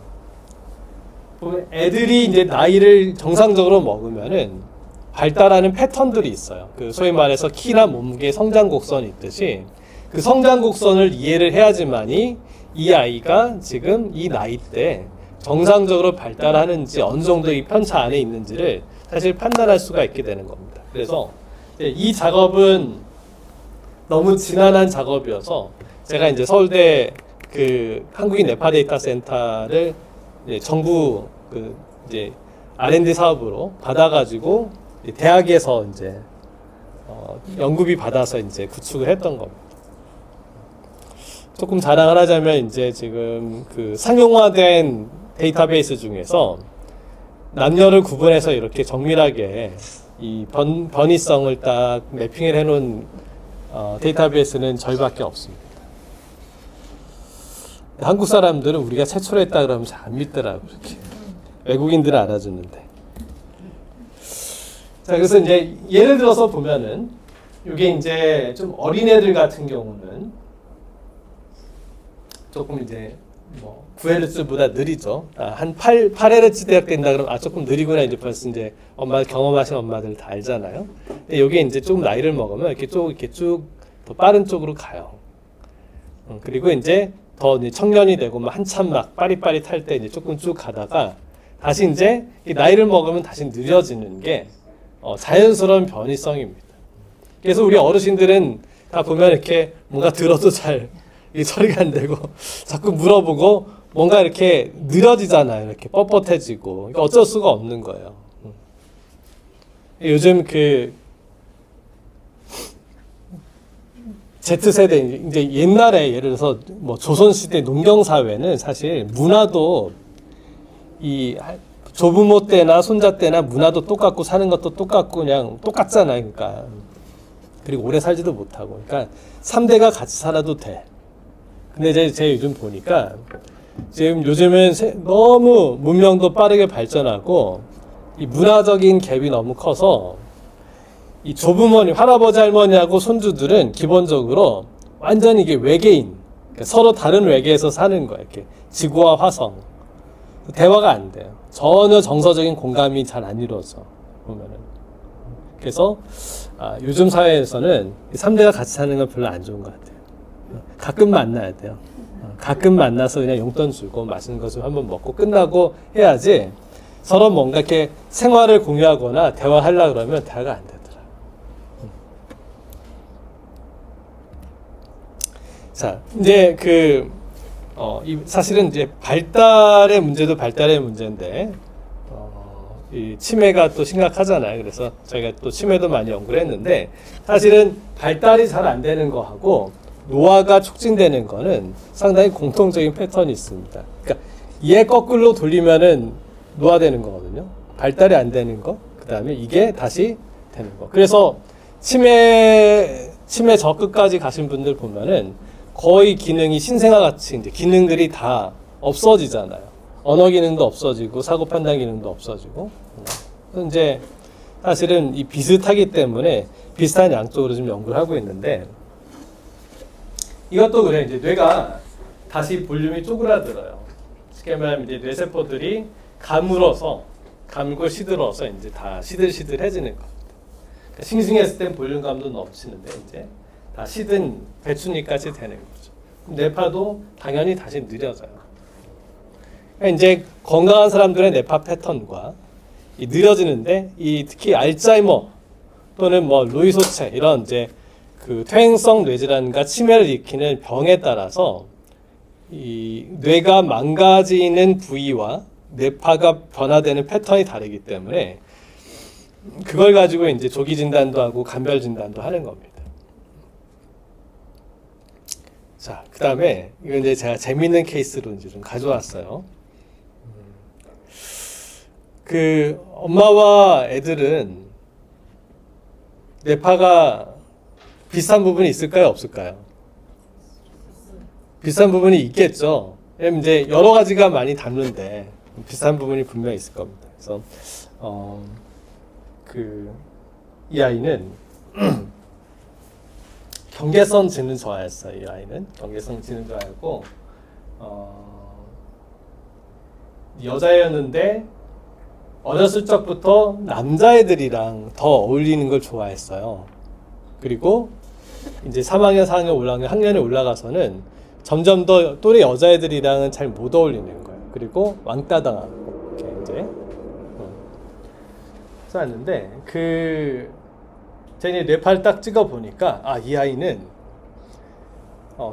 보면 애들이 이제 나이를 정상적으로 먹으면은 발달하는 패턴들이 있어요. 그 소위 말해서 키나 몸무게 성장 곡선이 있듯이 그 성장 곡선을 이해를 해야지만이 이 아이가 지금 이 나이 때 정상적으로 발달하는지 어느 정도 이 편차 안에 있는지를 사실 판단할 수가 있게 되는 겁니다. 그래서 이 작업은 너무 지난한 작업이어서 제가 이제 서울대 그 한국인 뇌파 데이터 센터를 정부 그 이제 R&D 사업으로 받아가지고 대학에서 이제 연구비 받아서 이제 구축을 했던 겁니다. 조금 자랑을 하자면 이제 지금 그 상용화된 데이터베이스 중에서 남녀를 구분해서 이렇게 정밀하게 이 변이성을 딱 매핑을 해놓은 데이터베이스는 저희밖에 없습니다. 한국 사람들은 우리가 최초로 했다 그러면 잘 안 믿더라고 이렇게. 외국인들은 알아주는데. 자, 그래서 이제 예를 들어서 보면은 이게 이제 좀 어린애들 같은 경우는 조금 이제 뭐 9Hz보다 느리죠. 한 8Hz 대학 된다 그러면 조금 느리구나 이제 벌써 이제 엄마 경험하신 엄마들 다 알잖아요. 근데 이게 이제 조금 나이를 먹으면 이렇게 쭉 더 빠른 쪽으로 가요. 그리고 이제 더 이제 청년이 되고 막 한참 막 빠릿빠릿할 때 이제 조금 쭉 가다가 다시 이제 이 나이를 먹으면 다시 느려지는 게 자연스러운 변이성입니다. 그래서 우리 어르신들은 다 보면 이렇게 뭔가 들어도 잘 이 처리가 안 되고 자꾸 물어보고 뭔가 이렇게 느려지잖아요. 이렇게 뻣뻣해지고. 그러니까 어쩔 수가 없는 거예요. 요즘 그 Z세대 이제 옛날에 예를 들어서 뭐 조선시대 농경사회는 사실 문화도 이 조부모 때나 손자 때나 문화도 똑같고 사는 것도 똑같고 그냥 똑같잖아요. 그러니까 그리고 오래 살지도 못하고 그러니까 3대가 같이 살아도 돼. 근데 제가 요즘 보니까 지금 요즘은 너무 문명도 빠르게 발전하고 이 문화적인 갭이 너무 커서 이 조부모님, 할아버지 할머니하고 손주들은 기본적으로 완전히 이게 외계인, 그러니까 서로 다른 외계에서 사는 거예요. 이렇게 지구와 화성 대화가 안 돼요. 전혀 정서적인 공감이 잘 안 이루어져 보면은. 그래서 요즘 사회에서는 3대가 같이 사는 건 별로 안 좋은 것 같아요. 가끔 만나야 돼요. 가끔 만나서 그냥 용돈 주고 맛있는 거 좀 한번 먹고 끝나고 해야지 서로 뭔가 이렇게 생활을 공유하거나 대화하려고 그러면 대화가 안 되더라. 자, 이제 사실은 이제 발달의 문제도 발달의 문제인데, 이 치매가 또 심각하잖아요. 그래서 저희가 또 치매도 많이 연구를 했는데, 사실은 발달이 잘 안 되는 거하고 노화가 촉진되는 거는 상당히 공통적인 패턴이 있습니다. 그러니까 얘 거꾸로 돌리면은 노화되는 거거든요. 발달이 안 되는 거, 그 다음에 이게 다시 되는 거. 그래서 치매 치매 저 끝까지 가신 분들 보면은 거의 기능이 신생아같이 이제 기능들이 다 없어지잖아요. 언어 기능도 없어지고 사고 판단 기능도 없어지고. 이제 사실은 이 비슷하기 때문에 비슷한 양쪽으로 좀 연구를 하고 있는데, 이것도 그래. 이제 뇌가 다시 볼륨이 쪼그라들어요. 쉽게 말하면 이제 뇌세포들이 감고 시들어서 이제 다 시들시들해지는 겁니다. 그러니까 싱싱했을 땐 볼륨감도 넘치는데 이제 다 시든 배추잎같이 되는 거죠. 뇌파도 당연히 다시 느려져요. 그러니까 이제 건강한 사람들의 뇌파 패턴과 이 느려지는데, 이 특히 알츠하이머 또는 뭐 루이소체 이런 이제 그 퇴행성 뇌질환과 치매를 일으키는 병에 따라서 이 뇌가 망가지는 부위와 뇌파가 변화되는 패턴이 다르기 때문에 그걸 가지고 이제 조기 진단도 하고 간별 진단도 하는 겁니다. 자, 그 다음에 이건 이제 제가 재밌는 케이스로 이제 좀 가져왔어요. 그 엄마와 애들은 뇌파가 비슷한 부분이 있을까요, 없을까요? 비슷한 부분이 있겠죠. 왜냐면 이제 여러 가지가 많이 다른데 비슷한 부분이 분명히 있을 겁니다. 그래서 이 아이는 경계성 지능 좋아했어요. 이 아이는 경계성 지능 좋아했고 여자였는데 어렸을 적부터 남자애들이랑 더 어울리는 걸 좋아했어요. 그리고 이제 3학년, 4학년, 5학년, 학년에 올라가서는 점점 더 또래 여자애들이랑은 잘 못 어울리는 거예요. 그리고 왕따 당하고 이렇게 이제 써왔는데 제가 뇌파를 딱 찍어 보니까 이 아이는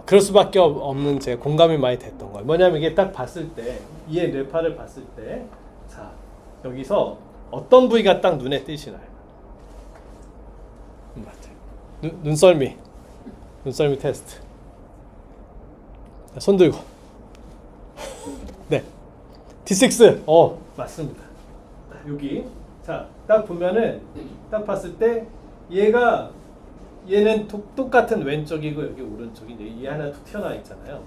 그럴 수밖에 없는 제 공감이 많이 됐던 거예요. 뭐냐면 이게 딱 봤을 때 얘 뇌파를 봤을 때 자, 여기서 어떤 부위가 딱 눈에 띄시나요? 맞아요. 눈썰미 테스트. 손 들고. 네. D6. 맞습니다. 여기. 자, 딱 보면은 딱 봤을 때 얘는 똑같은 왼쪽이고 여기 오른쪽이 얘 하나 툭 튀어나와 있잖아요.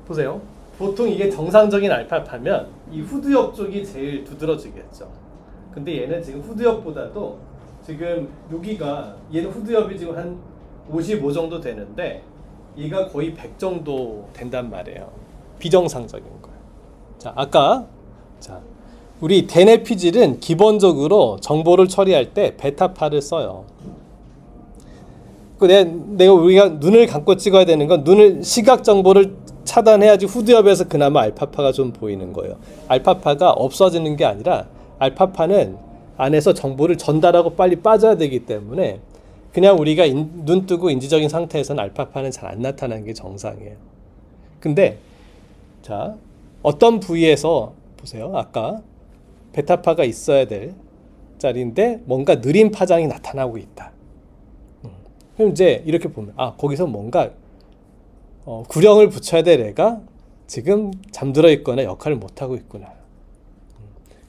보세요. 보통 이게 정상적인 알파파면 이 후두엽 쪽이 제일 두드러지겠죠. 근데 얘는 지금 후두엽보다도 지금 여기가 얘는 후두엽이 지금 한 55 정도 되는데 얘가 거의 100 정도 된단 말이에요. 비정상적인 거예요. 자, 아까 우리 대뇌피질은 기본적으로 정보를 처리할 때 베타파를 써요. 우리가 눈을 감고 찍어야 되는 건 눈을 시각 정보를 차단해야지 후두엽에서 그나마 알파파가 좀 보이는 거예요. 알파파가 없어지는 게 아니라 알파파는 안에서 정보를 전달하고 빨리 빠져야 되기 때문에 그냥 우리가 눈 뜨고 인지적인 상태에서는 알파파는 잘 안 나타나는 게 정상이에요. 근데 자, 어떤 부위에서 보세요. 아까 베타파가 있어야 될 자리인데 뭔가 느린 파장이 나타나고 있다. 그럼 이제 이렇게 보면 거기서 뭔가 구령을 붙여야 될 애가 지금 잠들어 있거나 역할을 못하고 있구나.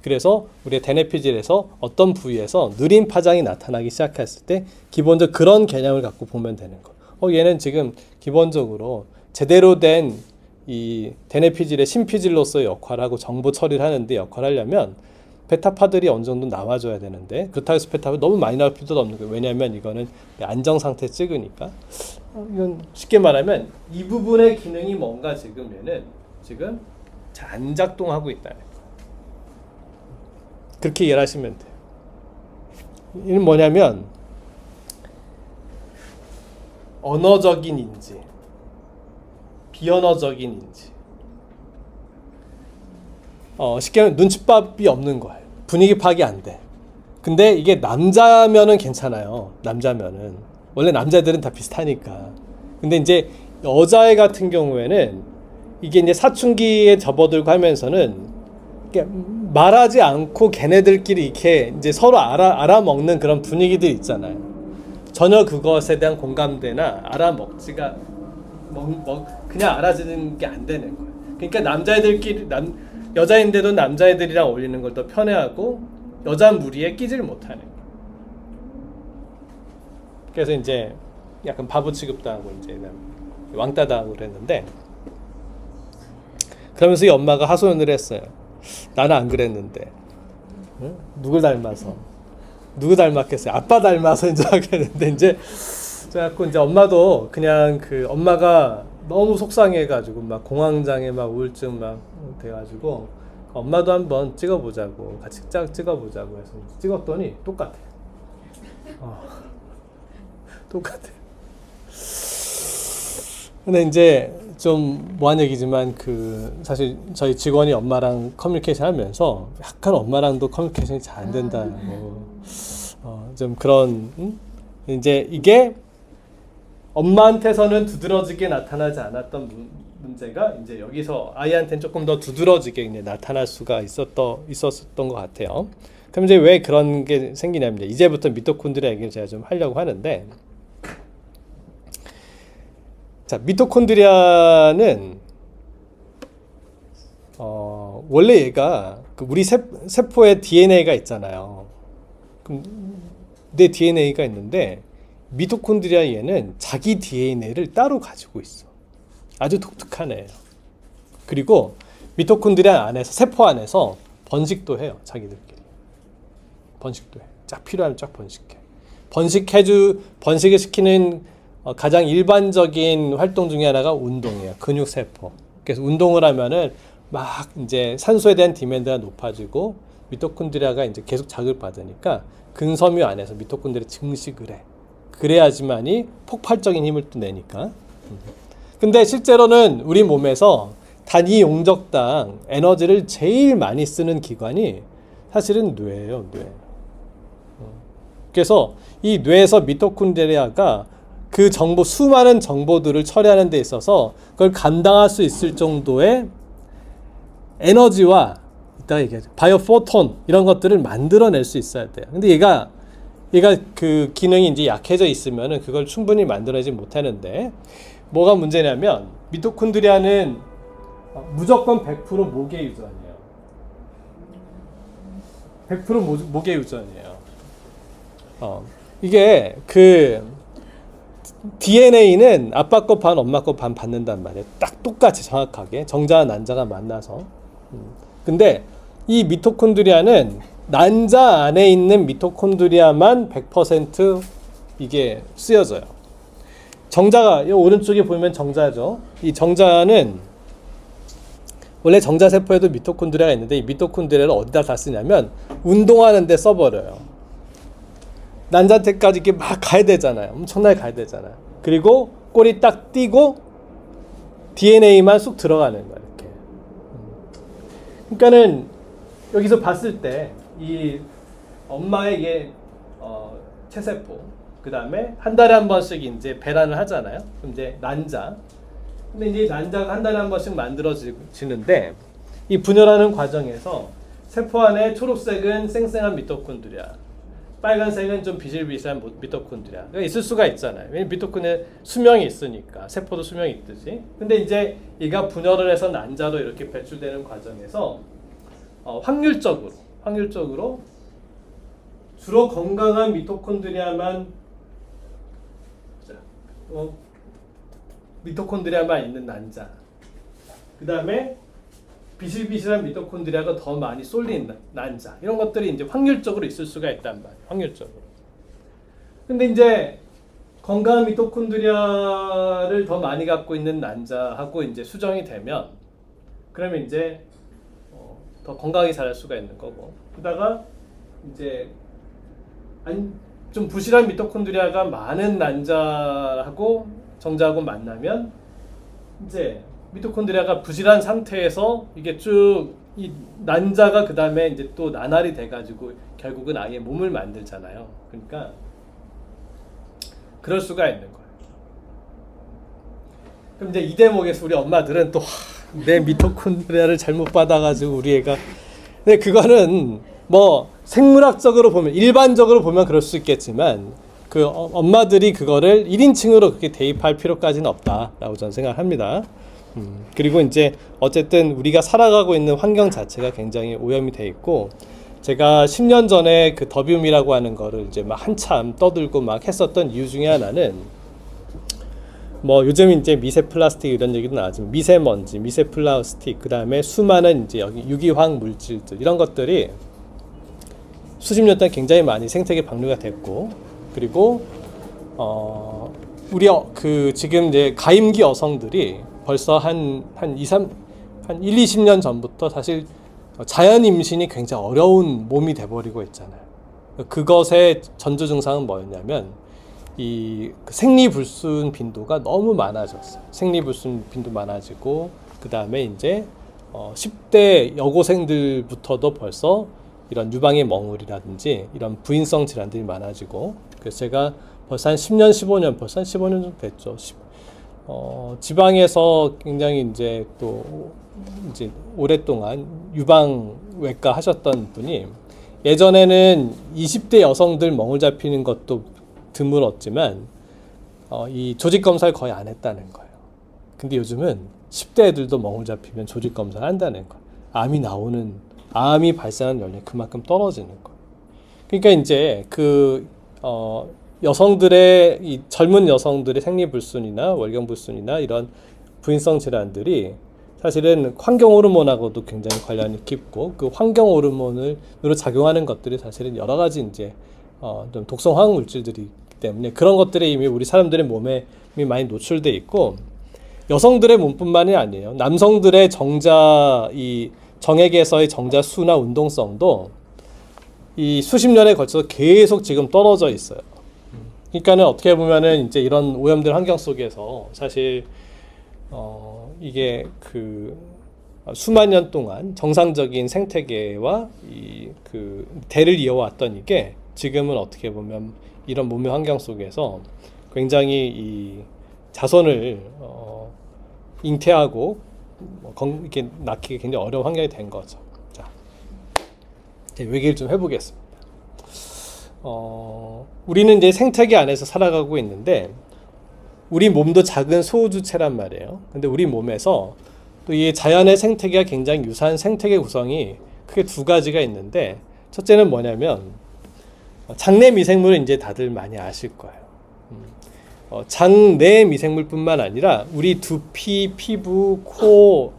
그래서 우리의 대뇌피질에서 어떤 부위에서 느린 파장이 나타나기 시작했을 때 기본적으로 그런 개념을 갖고 보면 되는 거. 얘는 지금 기본적으로 제대로 된 이 대뇌피질의 심피질로서의 역할하고 정보 처리를 하는데 역할을 하려면 베타파들이 어느 정도 나와줘야 되는데 그렇다고 해서 베타파 너무 많이 나올 필요도 없는 거예요. 왜냐하면 이거는 안정 상태 찍으니까. 이건 쉽게 말하면 이 부분의 기능이 뭔가 지금 얘는 지금 잘 안 작동하고 있다는 거예요. 그렇게 이해를 하시면 돼요. 이는 뭐냐면 언어적인 인지, 비언어적인 인지. 쉽게 말하면 눈칫밥이 없는 거예요. 분위기 파악이 안 돼. 근데 이게 남자면은 괜찮아요. 남자면은. 원래 남자들은 다 비슷하니까. 근데 이제 여자애 같은 경우에는 이게 이제 사춘기에 접어들고 하면서는 말하지 않고 걔네들끼리 이렇게 이제 서로 알아먹는 그런 분위기들 있잖아요. 전혀 그것에 대한 공감대나 알아먹지가 그냥 알아지는 게 안 되는 거예요. 그러니까 남자애들끼리 여자인데도 남자애들이랑 어울리는 걸 더 편해하고 여자 무리에 끼지를 못하는 거예요. 그래서 이제 약간 바보 취급당하고 이제 왕따 당하고 그랬는데, 그러면서 이 엄마가 하소연을 했어요. 나는 안 그랬는데, 응? 누굴 닮아서, 누구 닮았겠어요? 아빠 닮아서 이제 그랬는데, 이제 그래갖고 이제 엄마도 그냥 그 엄마가 너무 속상해가지고 막 공황장애 막 우울증 막 돼가지고 엄마도 한번 찍어보자고, 같이 찍어보자고 해서 찍었더니 똑같아. 똑같아. 근데 이제 좀 뭐한 얘기지만 그 사실 저희 직원이 엄마랑 커뮤니케이션 하면서 약간 엄마랑도 커뮤니케이션이 잘 안 된다고 좀 그런 이제 이게 엄마한테서는 두드러지게 나타나지 않았던 문제가 이제 여기서 아이한테는 조금 더 두드러지게 이제 나타날 수가 있었던 것 같아요. 그럼 이제 왜 그런 게 생기냐면 이제부터 미토콘드리아 얘기를 제가 좀 하려고 하는데, 자, 미토콘드리아는 원래 얘가 그 우리 세포에 DNA가 있잖아요. 그럼 내 DNA가 있는데 미토콘드리아 얘는 자기 DNA를 따로 가지고 있어. 아주 독특한 애예요. 그리고 미토콘드리아 안에서, 세포 안에서 번식도 해요. 자기들끼리 번식도 해. 쫙 필요하면 쫙 번식해. 번식을 시키는 가장 일반적인 활동 중에 하나가 운동이에요. 근육세포. 그래서 운동을 하면은 막 이제 산소에 대한 디맨드가 높아지고 미토콘드리아가 이제 계속 자극을 받으니까 근섬유 안에서 미토콘드리아 증식을 해. 그래야지만이 폭발적인 힘을 또 내니까. 근데 실제로는 우리 몸에서 단위 용적당 에너지를 제일 많이 쓰는 기관이 사실은 뇌예요, 뇌. 그래서 이 뇌에서 미토콘드리아가 그 수많은 정보들을 처리하는 데 있어서 그걸 감당할 수 있을 정도의 에너지와, 이따가 얘기하죠, 바이오포톤 이런 것들을 만들어낼 수 있어야 돼요. 근데 얘가 그 기능이 이제 약해져 있으면은 그걸 충분히 만들어내지 못하는데, 뭐가 문제냐면 미토콘드리아는 무조건 100% 모계 유전이에요. 100% 모계 유전이에요. 이게 그 DNA는 아빠 거 반, 엄마 거 반 받는단 말이에요. 딱 똑같이 정확하게 정자와 난자가 만나서. 근데 이 미토콘드리아는 난자 안에 있는 미토콘드리아만 100% 이게 쓰여져요. 정자가 이 오른쪽에 보면 정자죠. 이 정자는 원래 정자세포에도 미토콘드리아가 있는데 이 미토콘드리아를 어디다 다 쓰냐면 운동하는 데 써버려요. 난자태까지 이렇게 막 가야 되잖아요. 엄청나게 가야 되잖아요. 그리고 꼬리 딱 띄고 DNA만 쑥 들어가는 거예요. 이렇게. 그러니까는 여기서 봤을 때 이 엄마의 체세포, 그 다음에 한 달에 한 번씩 이제 배란을 하잖아요. 그럼 이제 난자. 근데 이제 난자가 한 달에 한 번씩 만들어지는데 이 분열하는 과정에서 세포 안에 초록색은 쌩쌩한 미토콘드리아, 빨간색은 좀 비실비실한 미토콘드리아가 있을 수가 있잖아요. 왜냐면 미토콘드리아 수명이 있으니까, 세포도 수명이 있듯이. 근데 이제 얘가 분열을 해서 난자로 이렇게 배출되는 과정에서 확률적으로 주로 건강한 미토콘드리아만 있는 난자, 그 다음에 비실비실한 미토콘드리아가 더 많이 쏠린 난자, 이런 것들이 이제 확률적으로 있을 수가 있단 말이에요. 확률적으로. 근데 이제 건강한 미토콘드리아를 더 많이 갖고 있는 난자하고 이제 수정이 되면, 그러면 이제 더 건강하게 자랄 수가 있는 거고, 그러다가 이제 좀 부실한 미토콘드리아가 많은 난자하고 정자하고 만나면 이제 미토콘드리아가 부실한 상태에서 이게 쭉 이 난자가 그 다음에 이제 또 나날이 돼가지고 결국은 아예 몸을 만들잖아요. 그러니까 그럴 수가 있는 거예요. 그럼 이제 이 대목에서 우리 엄마들은 또 내 미토콘드리아를 잘못 받아가지고 우리 애가, 근데 그거는 뭐 생물학적으로 보면, 일반적으로 보면 그럴 수 있겠지만 그 엄마들이 그거를 1인칭으로 그렇게 대입할 필요까지는 없다라고 저는 생각합니다. 그리고 이제 어쨌든 우리가 살아가고 있는 환경 자체가 굉장히 오염이 돼 있고, 제가 10년 전에 그 더뷴이라고 하는 거를 이제 막 한참 떠들고 막 했었던 이유 중에 하나는 뭐 요즘 이제 미세 플라스틱 이런 얘기도 나왔지만 미세먼지, 미세 플라스틱, 그 다음에 수많은 이제 여기 유기화학 물질들 이런 것들이 수십 년 동안 굉장히 많이 생태계 방류가 됐고, 그리고 우리 그 지금 이제 가임기 여성들이 벌써 한 1, 20년 전부터 사실 자연 임신이 굉장히 어려운 몸이 돼버리고 있잖아요. 그것의 전조 증상은 뭐였냐면 이 생리불순 빈도가 너무 많아졌어요. 생리불순 빈도 많아지고, 그 다음에 이제 10대 여고생들부터도 벌써 이런 유방의 멍울이라든지 이런 부인성 질환들이 많아지고, 그래서 제가 벌써 한 10년, 15년, 벌써 한 15년 정도 됐죠. 지방에서 굉장히 이제 또 이제 오랫동안 유방외과 하셨던 분이 예전에는 20대 여성들 멍울 잡히는 것도 드물었지만 이 조직 검사를 거의 안 했다는 거예요. 근데 요즘은 10대 애들도 멍울 잡히면 조직 검사를 한다는 거예요. 암이 발생하는 연령이 그만큼 떨어지는 거예요. 그러니까 이제 그 여성들의 이 젊은 여성들의 생리불순이나 월경불순이나 이런 부인성 질환들이 사실은 환경 호르몬하고도 굉장히 관련이 깊고, 그 환경 호르몬으로 작용하는 것들이 사실은 여러 가지 이제 좀 독성 화학 물질들이 때문에 그런 것들이 이미 우리 사람들의 몸에 이미 많이 노출돼 있고, 여성들의 몸뿐만이 아니에요. 남성들의 이 정액에서의 정자 수나 운동성도 이 수십 년에 걸쳐서 계속 지금 떨어져 있어요. 그러니까는 어떻게 보면은 이제 이런 오염된 환경 속에서 사실 이게 그 수만 년 동안 정상적인 생태계와 그 대를 이어왔던 이게 지금은 어떻게 보면 이런 몸의 환경 속에서 굉장히 이 자손을 잉태하고 이렇게 낳기 굉장히 어려운 환경이 된 거죠. 자, 얘기를 좀 해보겠습니다. 우리는 이제 생태계 안에서 살아가고 있는데 우리 몸도 작은 소주체란 말이에요. 근데 우리 몸에서 또 이 자연의 생태계가 굉장히 유사한 생태계 구성이 크게 두 가지가 있는데, 첫째는 뭐냐면 장내 미생물은 이제 다들 많이 아실 거예요. 장내 미생물뿐만 아니라 우리 두피, 피부, 코,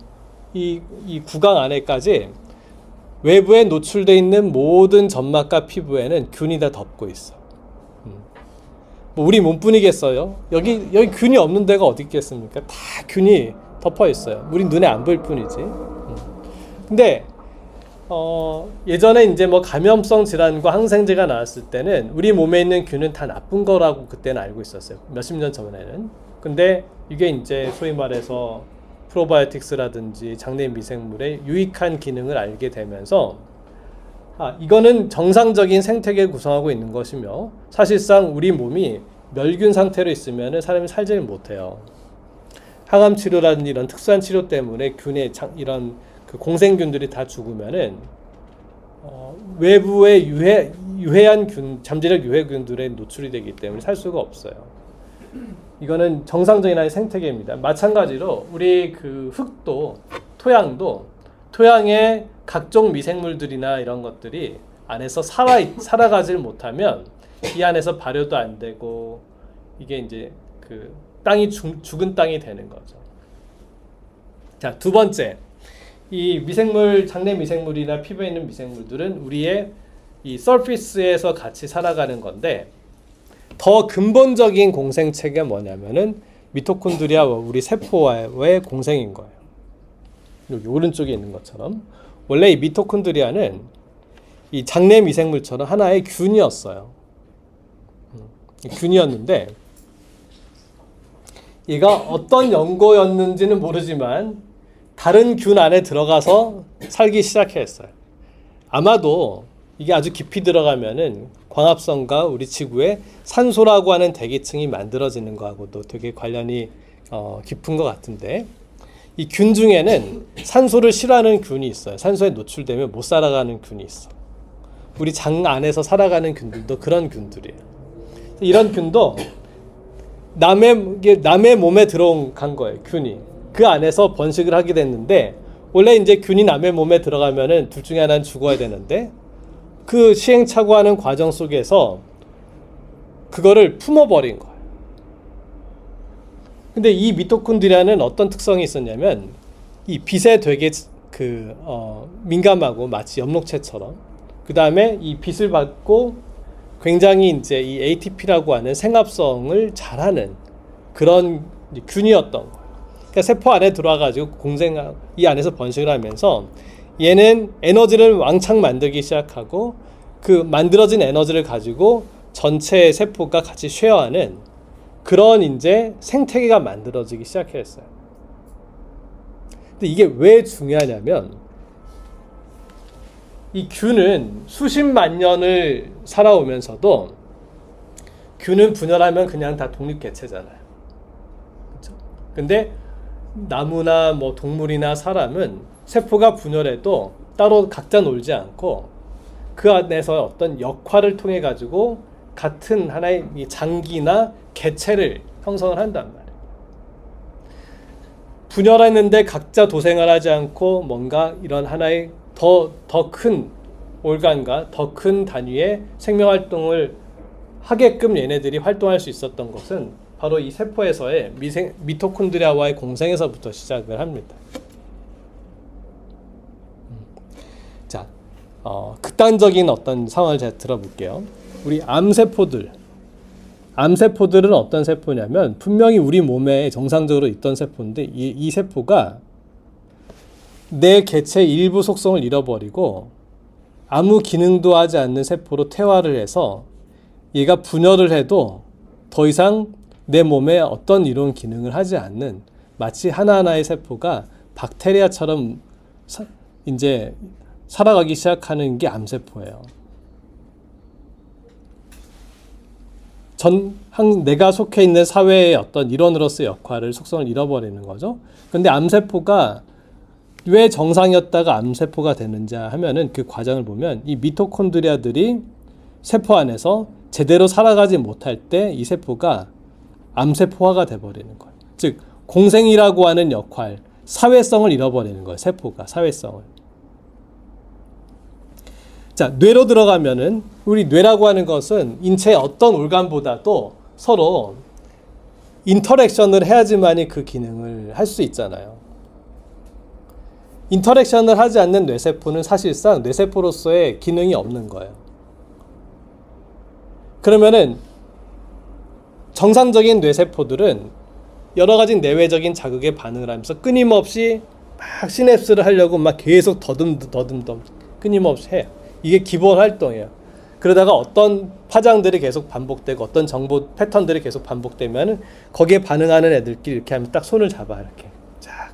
이 구강 안에까지 외부에 노출되어 있는 모든 점막과 피부에는 균이 다 덮고 있어. 뭐 우리 몸뿐이겠어요? 여기 균이 없는 데가 어디 있겠습니까? 다 균이 덮어 있어요. 우리 눈에 안 보일 뿐이지. 근데 예전에 이제 뭐 감염성 질환과 항생제가 나왔을 때는 우리 몸에 있는 균은 다 나쁜 거라고 그때는 알고 있었어요. 몇십 년 전에는. 근데 이게 이제 소위 말해서 프로바이오틱스라든지 장내 미생물의 유익한 기능을 알게 되면서 이거는 정상적인 생태계를 구성하고 있는 것이며, 사실상 우리 몸이 멸균 상태로 있으면 사람이 살지를 못해요. 항암 치료라든지 이런 특수한 치료 때문에 균의 이런 그 공생균들이 다 죽으면은 외부의 유해한 균, 잠재적 유해균들에 노출이 되기 때문에 살 수가 없어요. 이거는 정상적인 하나의 생태계입니다. 마찬가지로 우리 그 흙도, 토양에 각종 미생물들이나 이런 것들이 안에서 살아가질 못하면 이 안에서 발효도 안 되고, 이게 이제 그 땅이 죽은 땅이 되는 거죠. 자, 두 번째, 이 미생물, 장내 미생물이나 피부에 있는 미생물들은 우리의 이 서피스에서 같이 살아가는 건데, 더 근본적인 공생체가 뭐냐면은 미토콘드리아와 우리 세포와의 공생인 거예요. 여기 오른쪽에 있는 것처럼 원래 이 미토콘드리아는 이 장내 미생물처럼 하나의 균이었어요. 균이었는데 얘가 어떤 연고였는지는 모르지만 다른 균 안에 들어가서 살기 시작했어요. 아마도 이게 아주 깊이 들어가면은 광합성과 우리 지구의 산소라고 하는 대기층이 만들어지는 거하고도 되게 관련이 깊은 것 같은데, 이 균 중에는 산소를 싫어하는 균이 있어요. 산소에 노출되면 못 살아가는 균이 있어. 우리 장 안에서 살아가는 균들도 그런 균들이에요. 이런 균도 남의 몸에 들어간 거예요. 균이 그 안에서 번식을 하게 됐는데, 원래 이제 균이 남의 몸에 들어가면은 둘 중에 하나는 죽어야 되는데 그 시행착오하는 과정 속에서 그거를 품어버린 거예요. 근데 이 미토콘드리아는 어떤 특성이 있었냐면 이 빛에 되게 민감하고 마치 엽록체처럼, 그 다음에 이 빛을 받고 굉장히 이제 이 ATP라고 하는 생합성을 잘하는 그런 균이었던 거예요. 그러니까 세포 안에 들어와가지고 이 안에서 번식을 하면서 얘는 에너지를 왕창 만들기 시작하고 그 만들어진 에너지를 가지고 전체 세포가 같이 쉐어하는 그런 이제 생태계가 만들어지기 시작했어요. 근데 이게 왜 중요하냐면 이 균은 수십만 년을 살아오면서도 균은 분열하면 그냥 다 독립개체잖아요. 그렇죠? 근데 나무나 뭐 동물이나 사람은 세포가 분열해도 따로 각자 놀지 않고 그 안에서 어떤 역할을 통해 가지고 같은 하나의 장기나 개체를 형성을 한단 말이에요. 분열했는데 각자 도생을 하지 않고 뭔가 이런 하나의 더 큰 올간과 더 큰 단위의 생명활동을 하게끔 얘네들이 활동할 수 있었던 것은 바로 이 세포에서의 미토콘드리아와의 공생에서부터 시작을 합니다. 자, 극단적인 어떤 상황을 제가 들어볼게요. 우리 암세포들은 어떤 세포냐면 분명히 우리 몸에 정상적으로 있던 세포인데 이 세포가 내 개체의 일부 속성을 잃어버리고 아무 기능도 하지 않는 세포로 퇴화를 해서 얘가 분열을 해도 더 이상 내 몸에 어떤 이런 기능을 하지 않는, 마치 하나하나의 세포가 박테리아처럼 이제 살아가기 시작하는 게 암세포예요. 내가 속해 있는 사회의 어떤 일원으로서의 역할을, 속성을 잃어버리는 거죠. 근데 암세포가 왜 정상이었다가 암세포가 되는지 하면은 그 과정을 보면 이 미토콘드리아들이 세포 안에서 제대로 살아가지 못할 때 이 세포가 암세포화가 돼버리는 거예요. 즉 공생이라고 하는 역할, 사회성을 잃어버리는 거예요. 세포가 사회성을. 자, 뇌로 들어가면은 우리 뇌라고 하는 것은 인체의 어떤 organ보다도 서로 인터랙션을 해야지만이 그 기능을 할 수 있잖아요. 인터랙션을 하지 않는 뇌세포는 사실상 뇌세포로서의 기능이 없는 거예요. 그러면은 정상적인 뇌세포들은 여러 가지 내외적인 자극에 반응을 하면서 끊임없이 막 시냅스를 하려고 막 계속 더듬 끊임없이 해요. 이게 기본 활동이에요. 그러다가 어떤 파장들이 계속 반복되고 어떤 정보 패턴들이 계속 반복되면은 거기에 반응하는 애들끼리 이렇게 하면 딱 손을 잡아 이렇게 쫙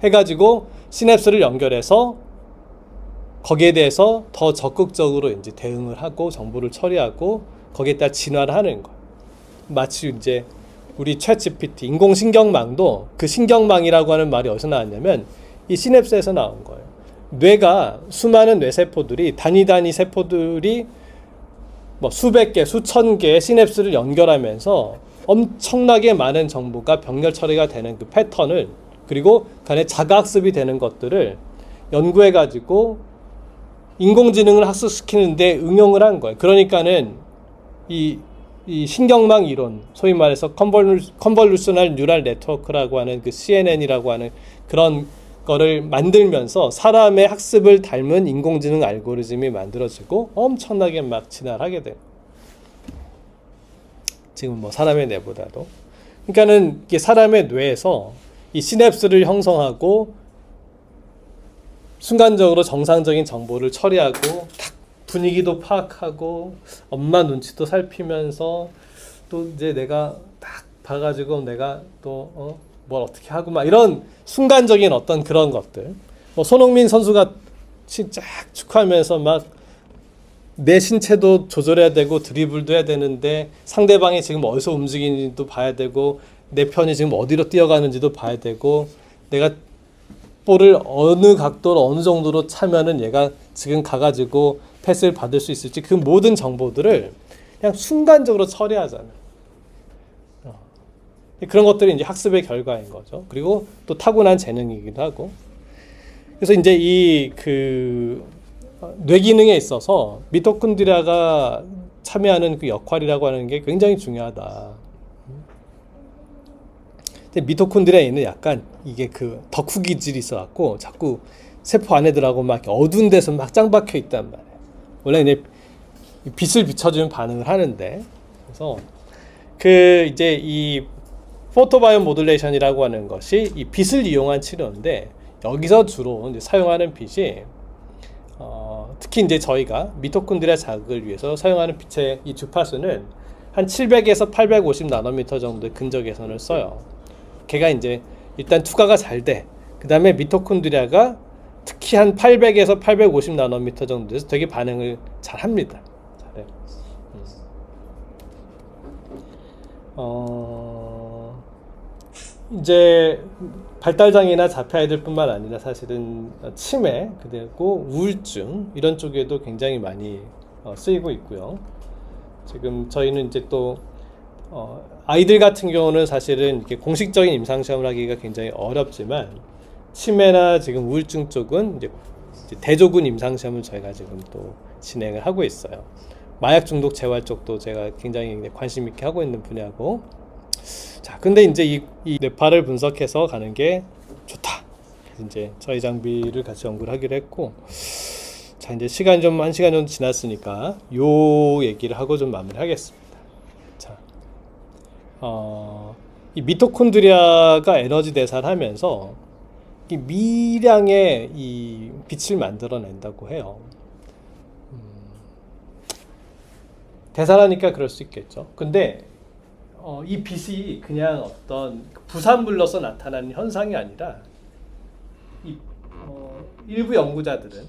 해가지고 시냅스를 연결해서 거기에 대해서 더 적극적으로 이제 대응을 하고 정보를 처리하고 거기에 따라 진화를 하는 거예요. 마치 이제 우리 챗GPT 인공신경망도 그 신경망이라고 하는 말이 어디서 나왔냐면 이 시냅스에서 나온 거예요. 뇌가 수많은 뇌세포들이 단위 세포들이 뭐 수백 개, 수천 개의 시냅스를 연결하면서 엄청나게 많은 정보가 병렬 처리가 되는 그 패턴을, 그리고 간에 자가학습이 되는 것들을 연구해가지고 인공지능을 학습시키는데 응용을 한 거예요. 그러니까는 이 신경망 이론, 소위 말해서 컨볼루셔널 뉴럴 네트워크라고 하는 그 CNN이라고 하는 그런 거를 만들면서 사람의 학습을 닮은 인공지능 알고리즘이 만들어지고 엄청나게 막 진화를 하게 돼요. 지금 뭐 사람의 뇌보다도. 그러니까는 이게 사람의 뇌에서 이 시냅스를 형성하고 순간적으로 정상적인 정보를 처리하고 탁 분위기도 파악하고 엄마 눈치도 살피면서 또 이제 내가 딱 봐가지고 내가 또 뭘 어떻게 하고 막 이런 순간적인 어떤 그런 것들. 뭐 손흥민 선수가 쫙 축구하면서 막 내 신체도 조절해야 되고 드리블도 해야 되는데 상대방이 지금 어디서 움직이는지도 봐야 되고 내 편이 지금 어디로 뛰어가는지도 봐야 되고 내가 볼을 어느 각도로 어느 정도로 차면은 얘가 지금 가가지고 패스를 받을 수 있을지 그 모든 정보들을 그냥 순간적으로 처리하잖아요. 그런 것들이 이제 학습의 결과인 거죠. 그리고 또 타고난 재능이기도 하고. 그래서 이제 뇌 기능에 있어서 미토콘드리아가 참여하는 그 역할이라고 하는 게 굉장히 중요하다. 근데 미토콘드리아에는 약간 이게 그 덕후 기질이 있어갖고 자꾸 세포 안에들하고 막 어두운 데서 막 짱 박혀 있단 말이에요. 원래 이제 빛을 비춰주면 반응을 하는데, 그래서 그 이제 이 포토바이오 모듈레이션이라고 하는 것이 이 빛을 이용한 치료인데, 여기서 주로 이제 사용하는 빛이 특히 이제 저희가 미토콘드리아 자극을 위해서 사용하는 빛의 이 주파수는 한 700에서 850 나노미터 정도의 근적 개선을 써요. 걔가 이제 일단 투과가 잘 돼. 그 다음에 미토콘드리아가 특히 한 800에서 850 나노미터 정도에서 되게 반응을 잘 합니다. 잘해요. 이제 발달장애나 자폐아이들 뿐만 아니라 사실은 치매, 그리고 우울증 이런 쪽에도 굉장히 많이 쓰이고 있고요. 지금 저희는 이제 또 아이들 같은 경우는 사실은 이렇게 공식적인 임상시험을 하기가 굉장히 어렵지만, 치매나 지금 우울증 쪽은 이제 대조군 임상시험을 저희가 지금 또 진행을 하고 있어요. 마약 중독 재활 쪽도 제가 굉장히 관심 있게 하고 있는 분야고, 자, 근데 이제 이 뇌파를 분석해서 가는 게 좋다. 그래서 이제 저희 장비를 같이 연구를 하기로 했고, 자, 이제 시간 좀 1시간 정도 지났으니까 요 얘기를 하고 좀 마무리하겠습니다. 자, 이 미토콘드리아가 에너지 대사를 하면서 이 미량의 이 빛을 만들어낸다고 해요. 대사라니까 그럴 수 있겠죠. 근데 이 빛이 그냥 어떤 부산물로서 나타나는 현상이 아니라 일부 연구자들은,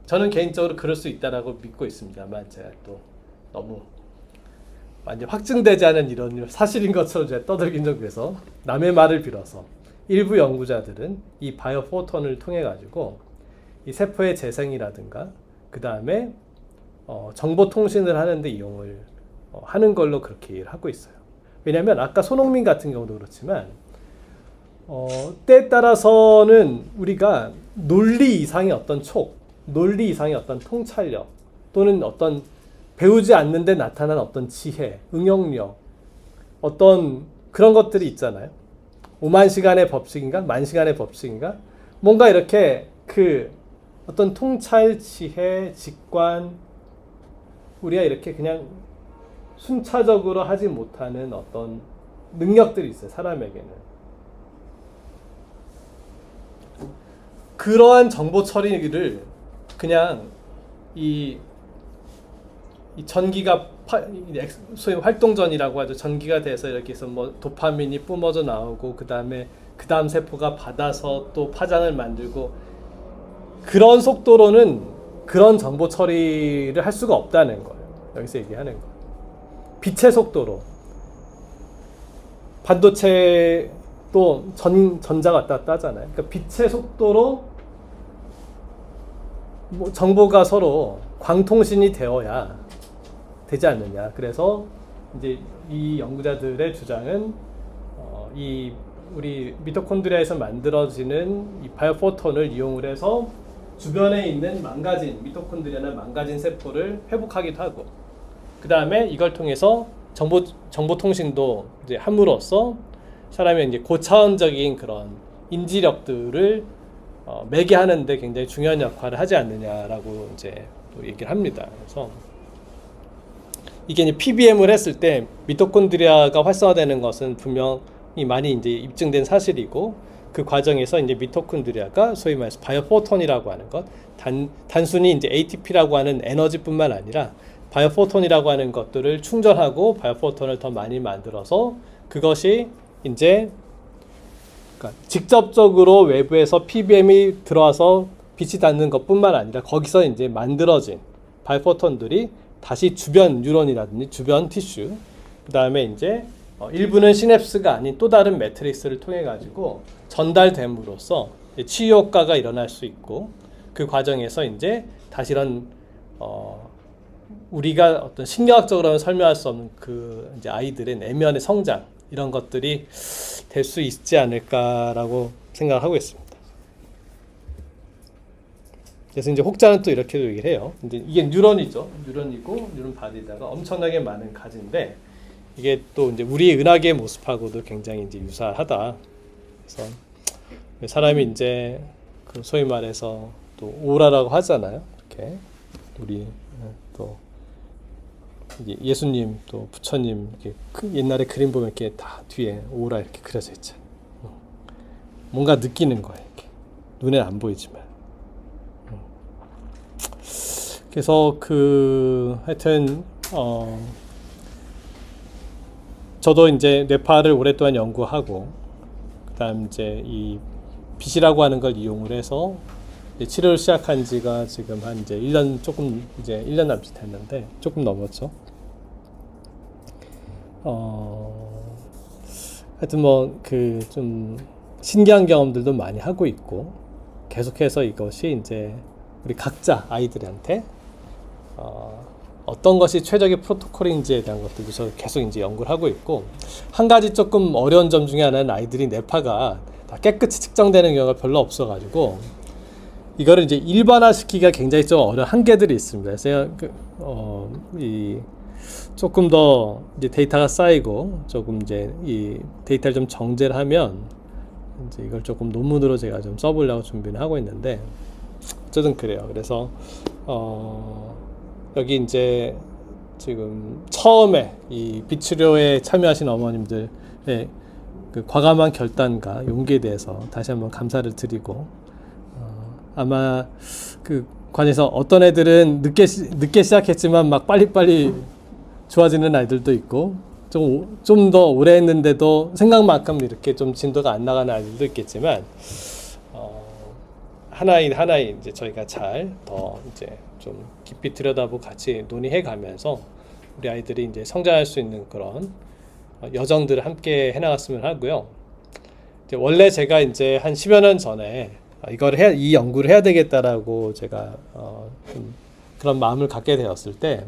저는 개인적으로 그럴 수 있다라고 믿고 있습니다만, 제가 또 너무 완전 확증되지 않은 이런 사실인 것처럼 제가 떠들긴 좀 그래서 남의 말을 빌어서, 일부 연구자들은 이 바이오 포톤을 통해 가지고 이 세포의 재생이라든가 그 다음에 정보 통신을 하는데 이용을 하는 걸로 그렇게 이해를 하고 있어요. 왜냐하면 아까 손흥민 같은 경우도 그렇지만 때에 따라서는 우리가 논리 이상의 어떤 논리 이상의 어떤 통찰력, 또는 어떤 배우지 않는데 나타난 어떤 지혜, 응용력, 어떤 그런 것들이 있잖아요. 5만 시간의 법칙인가? 만 시간의 법칙인가? 뭔가 이렇게 그 어떤 통찰, 지혜, 직관, 우리가 이렇게 그냥 순차적으로 하지 못하는 어떤 능력들이 있어요, 사람에게는. 그러한 정보 처리를 그냥 이 전기가 소위 활동전이라고 하죠. 전기가 돼서 이렇게 해서 뭐 도파민이 뿜어져 나오고, 그 다음 세포가 받아서 또 파장을 만들고, 그런 속도로는 그런 정보 처리를 할 수가 없다는 거예요. 여기서 얘기하는 거. 빛의 속도로 반도체 또 전자가 왔다 갔다 하잖아요. 그러니까 빛의 속도로 뭐 정보가 서로 광통신이 되어야 되지 않느냐. 그래서 이제 이 연구자들의 주장은 이 우리 미토콘드리아에서 만들어지는 이 바이오포톤을 이용을 해서 주변에 있는 망가진 미토콘드리아나 망가진 세포를 회복하기도 하고, 그 다음에 이걸 통해서 정보 통신도 이제 함으로써 사람의 이제 고차원적인 그런 인지력들을 매개하는데 굉장히 중요한 역할을 하지 않느냐라고 이제 또 얘기를 합니다. 그래서 이게 이제 PBM을 했을 때 미토콘드리아가 활성화되는 것은 분명히 많이 이제 입증된 사실이고, 그 과정에서 이제 미토콘드리아가 소위 말해서 바이오포톤이라고 하는 것, 단순히 이제 ATP라고 하는 에너지뿐만 아니라 바이오포톤이라고 하는 것들을 충전하고 바이오포톤을 더 많이 만들어서, 그것이 이제 그러니까 직접적으로 외부에서 PBM이 들어와서 빛이 닿는 것뿐만 아니라 거기서 이제 만들어진 바이오포톤들이 다시 주변 뉴런이라든지 주변 티슈, 그 다음에 이제 일부는 시냅스가 아닌 또 다른 매트릭스를 통해 가지고 전달됨으로써 치유 효과가 일어날 수 있고, 그 과정에서 이제 다시 이런 우리가 어떤 신경학적으로는 설명할 수 없는 그 이제 아이들의 내면의 성장, 이런 것들이 될 수 있지 않을까라고 생각하고 있습니다. 그래서 이제 혹자는 또 이렇게도 얘기를 해요. 이제 이게 뉴런이죠. 뉴런이고 뉴런 바디에다가 엄청나게 많은 가지인데 이게 또 이제 우리 은하계의 모습하고도 굉장히 이제 유사하다. 그래서 사람이 이제 그 소위 말해서 또 오라라고 하잖아요. 이렇게 우리 또 예수님 또 부처님 이렇게 옛날에 그림 보면 이렇게 다 뒤에 오라 이렇게 그려져 있잖아요. 뭔가 느끼는 거예요. 이렇게 눈에 안 보이지만. 그래서 하여튼 저도 이제 뇌파를 오랫동안 연구하고 그다음 이제 이 빛이라고 하는 걸 이용을 해서 치료를 시작한 지가 지금 한 이제 1년 조금 이제 1년 남짓 했는데 조금 넘었죠. 하여튼 뭐 그 좀 신기한 경험들도 많이 하고 있고 계속해서 이것이 이제 우리 각자 아이들한테 어떤 것이 최적의 프로토콜인지에 대한 것들도 저 계속 이제 연구를 하고 있고 한 가지 조금 어려운 점 중에 하나는 아이들이 뇌파가 다 깨끗이 측정되는 경우가 별로 없어가지고 이거를 이제 일반화 시키기가 굉장히 좀 어려운 한계들이 있습니다. 그래서 조금 더 이제 데이터가 쌓이고 조금 이제 이 데이터를 좀 정제를 하면 이제 이걸 조금 논문으로 제가 좀 써보려고 준비를 하고 있는데 어쨌든 그래요. 그래서 여기 이제 지금 처음에 이 빛치료에 참여하신 어머님들의 그 과감한 결단과 용기에 대해서 다시 한번 감사를 드리고 아마 그 관에서 어떤 애들은 늦게 시작했지만 막 빨리빨리 좋아지는 아이들도 있고 좀 더 오래 했는데도 생각만큼 이렇게 좀 진도가 안 나가는 아이들도 있겠지만 하나의 이제 저희가 잘 더 이제 좀 깊이 들여다보고 같이 논의해 가면서 우리 아이들이 이제 성장할 수 있는 그런 여정들을 함께 해나갔으면 하고요. 이제 원래 제가 이제 한 10여 년 전에 이 연구를 해야 되겠다라고 제가 좀 그런 마음을 갖게 되었을 때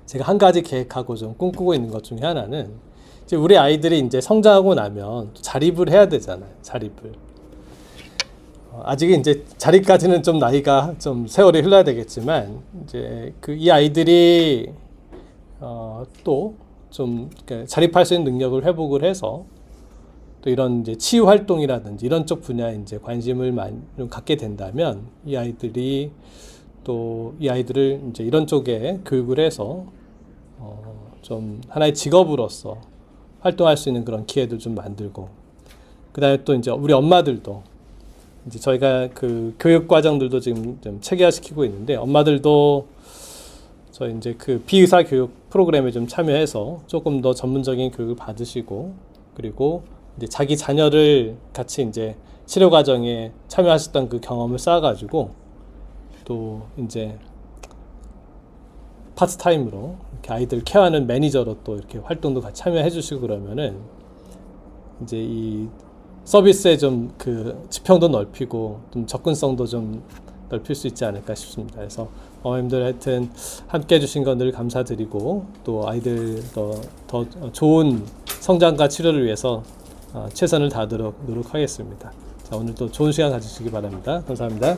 제가 한 가지 계획하고 좀 꿈꾸고 있는 것 중에 하나는 이제 우리 아이들이 이제 성장하고 나면 자립을 해야 되잖아요. 자립을. 아직 이제 자립까지는 좀 나이가 좀 세월이 흘러야 되겠지만 이제 이 아이들이 또 좀 자립할 수 있는 능력을 회복을 해서 또 이런 이제 치유 활동이라든지 이런 쪽 분야에 이제 관심을 많이 좀 갖게 된다면 이 아이들을 이제 이런 쪽에 교육을 해서 좀 하나의 직업으로서 활동할 수 있는 그런 기회들 좀 만들고 그다음에 또 이제 우리 엄마들도 이제 저희가 그 교육 과정들도 지금 좀 체계화시키고 있는데 엄마들도 저희 이제 그 비의사 교육 프로그램에 좀 참여해서 조금 더 전문적인 교육을 받으시고 그리고 이제 자기 자녀를 같이 이제 치료 과정에 참여하셨던 그 경험을 쌓아가지고 또 이제 파트타임으로 이렇게 아이들 케어하는 매니저로 또 이렇게 활동도 같이 참여해 주시고 그러면은 이제 이 서비스에 좀 그 지평도 넓히고 좀 접근성도 좀 넓힐 수 있지 않을까 싶습니다. 그래서 어머님들 하여튼 함께 해주신 건 늘 감사드리고 또 아이들 더 좋은 성장과 치료를 위해서 최선을 다하도록 노력하겠습니다. 자, 오늘도 좋은 시간 가지시기 바랍니다. 감사합니다.